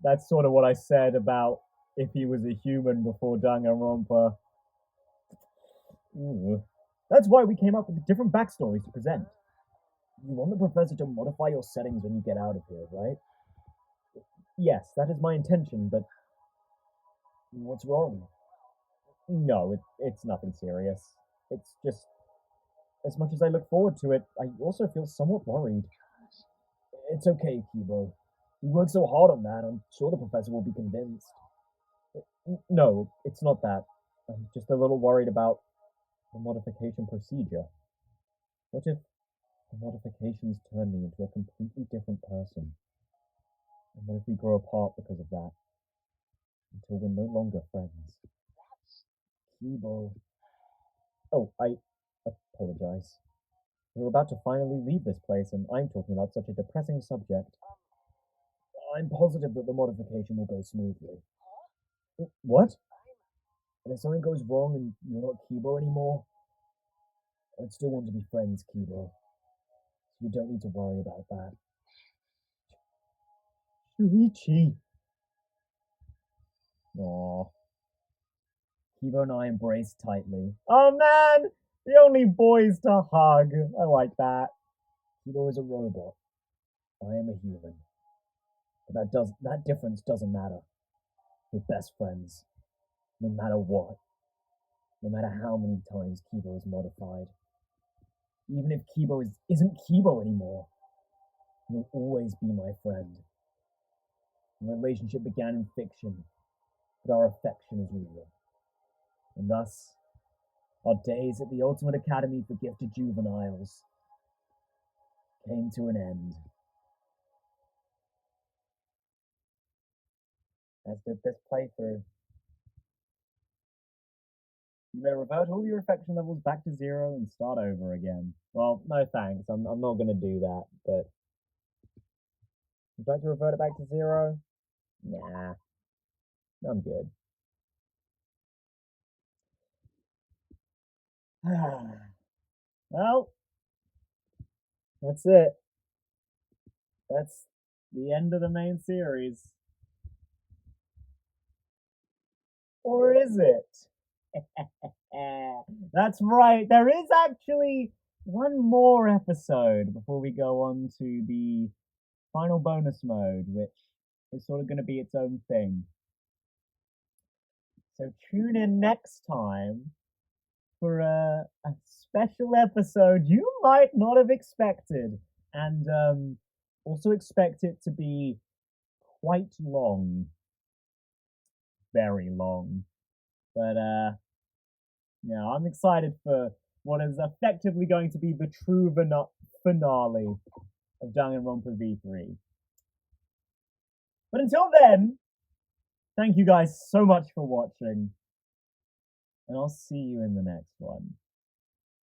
That's sort of what I said about if he was a human before Danganronpa. That's why we came up with different backstories to present. You want the professor to modify your settings when you get out of here, right? Yes, that is my intention, but what's wrong? No, it's nothing serious. It's just, as much as I look forward to it, I also feel somewhat worried. It's okay, Kibo. We worked so hard on that, I'm sure the professor will be convinced. No, it's not that. I'm just a little worried about the modification procedure. What if the modifications turn me into a completely different person? And what if we grow apart because of that? Until we're no longer friends. Kibo. Oh, I apologize. We're about to finally leave this place, and I'm talking about such a depressing subject. I'm positive that the modification will go smoothly. What? And if something goes wrong and you're not Kibo anymore, I'd still want to be friends, Kibo. So you don't need to worry about that. Shuichi. Aww. Kibo and I embraced tightly. Oh man! The only boys to hug. I like that. Kibo is a robot. I am a human. But that difference doesn't matter. We're best friends. No matter what. No matter how many times Kibo is modified. Even if Kibo isn't Kibo anymore, he will always be my friend. The relationship began in fiction, but our affection is real. And thus, our days at the Ultimate Academy for Gifted Juveniles came to an end. As did this playthrough. You may revert all your affection levels back to 0 and start over again. Well, no thanks. I'm not going to do that, but... Would you like to revert it back to 0? Nah. I'm good. Well, that's it. That's the end of the main series. Or is it? That's right, there is actually one more episode before we go on to the final bonus mode, which is sort of going to be its own thing. So tune in next time for a special episode you might not have expected, and also expect it to be quite long, very long. But yeah, I'm excited for what is effectively going to be the true finale of Danganronpa V3. But until then, thank you guys so much for watching, and I'll see you in the next one.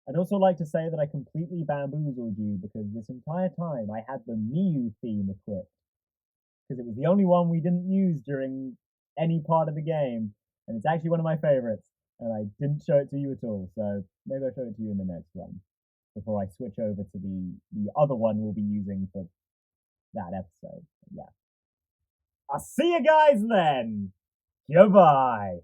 I'd also like to say that I completely bamboozled you because this entire time I had the Miyu theme equipped, because it was the only one we didn't use during any part of the game, and it's actually one of my favorites, and I didn't show it to you at all, so maybe I'll show it to you in the next one, before I switch over to the other one we'll be using for that episode. Yeah. I'll see you guys then! Goodbye!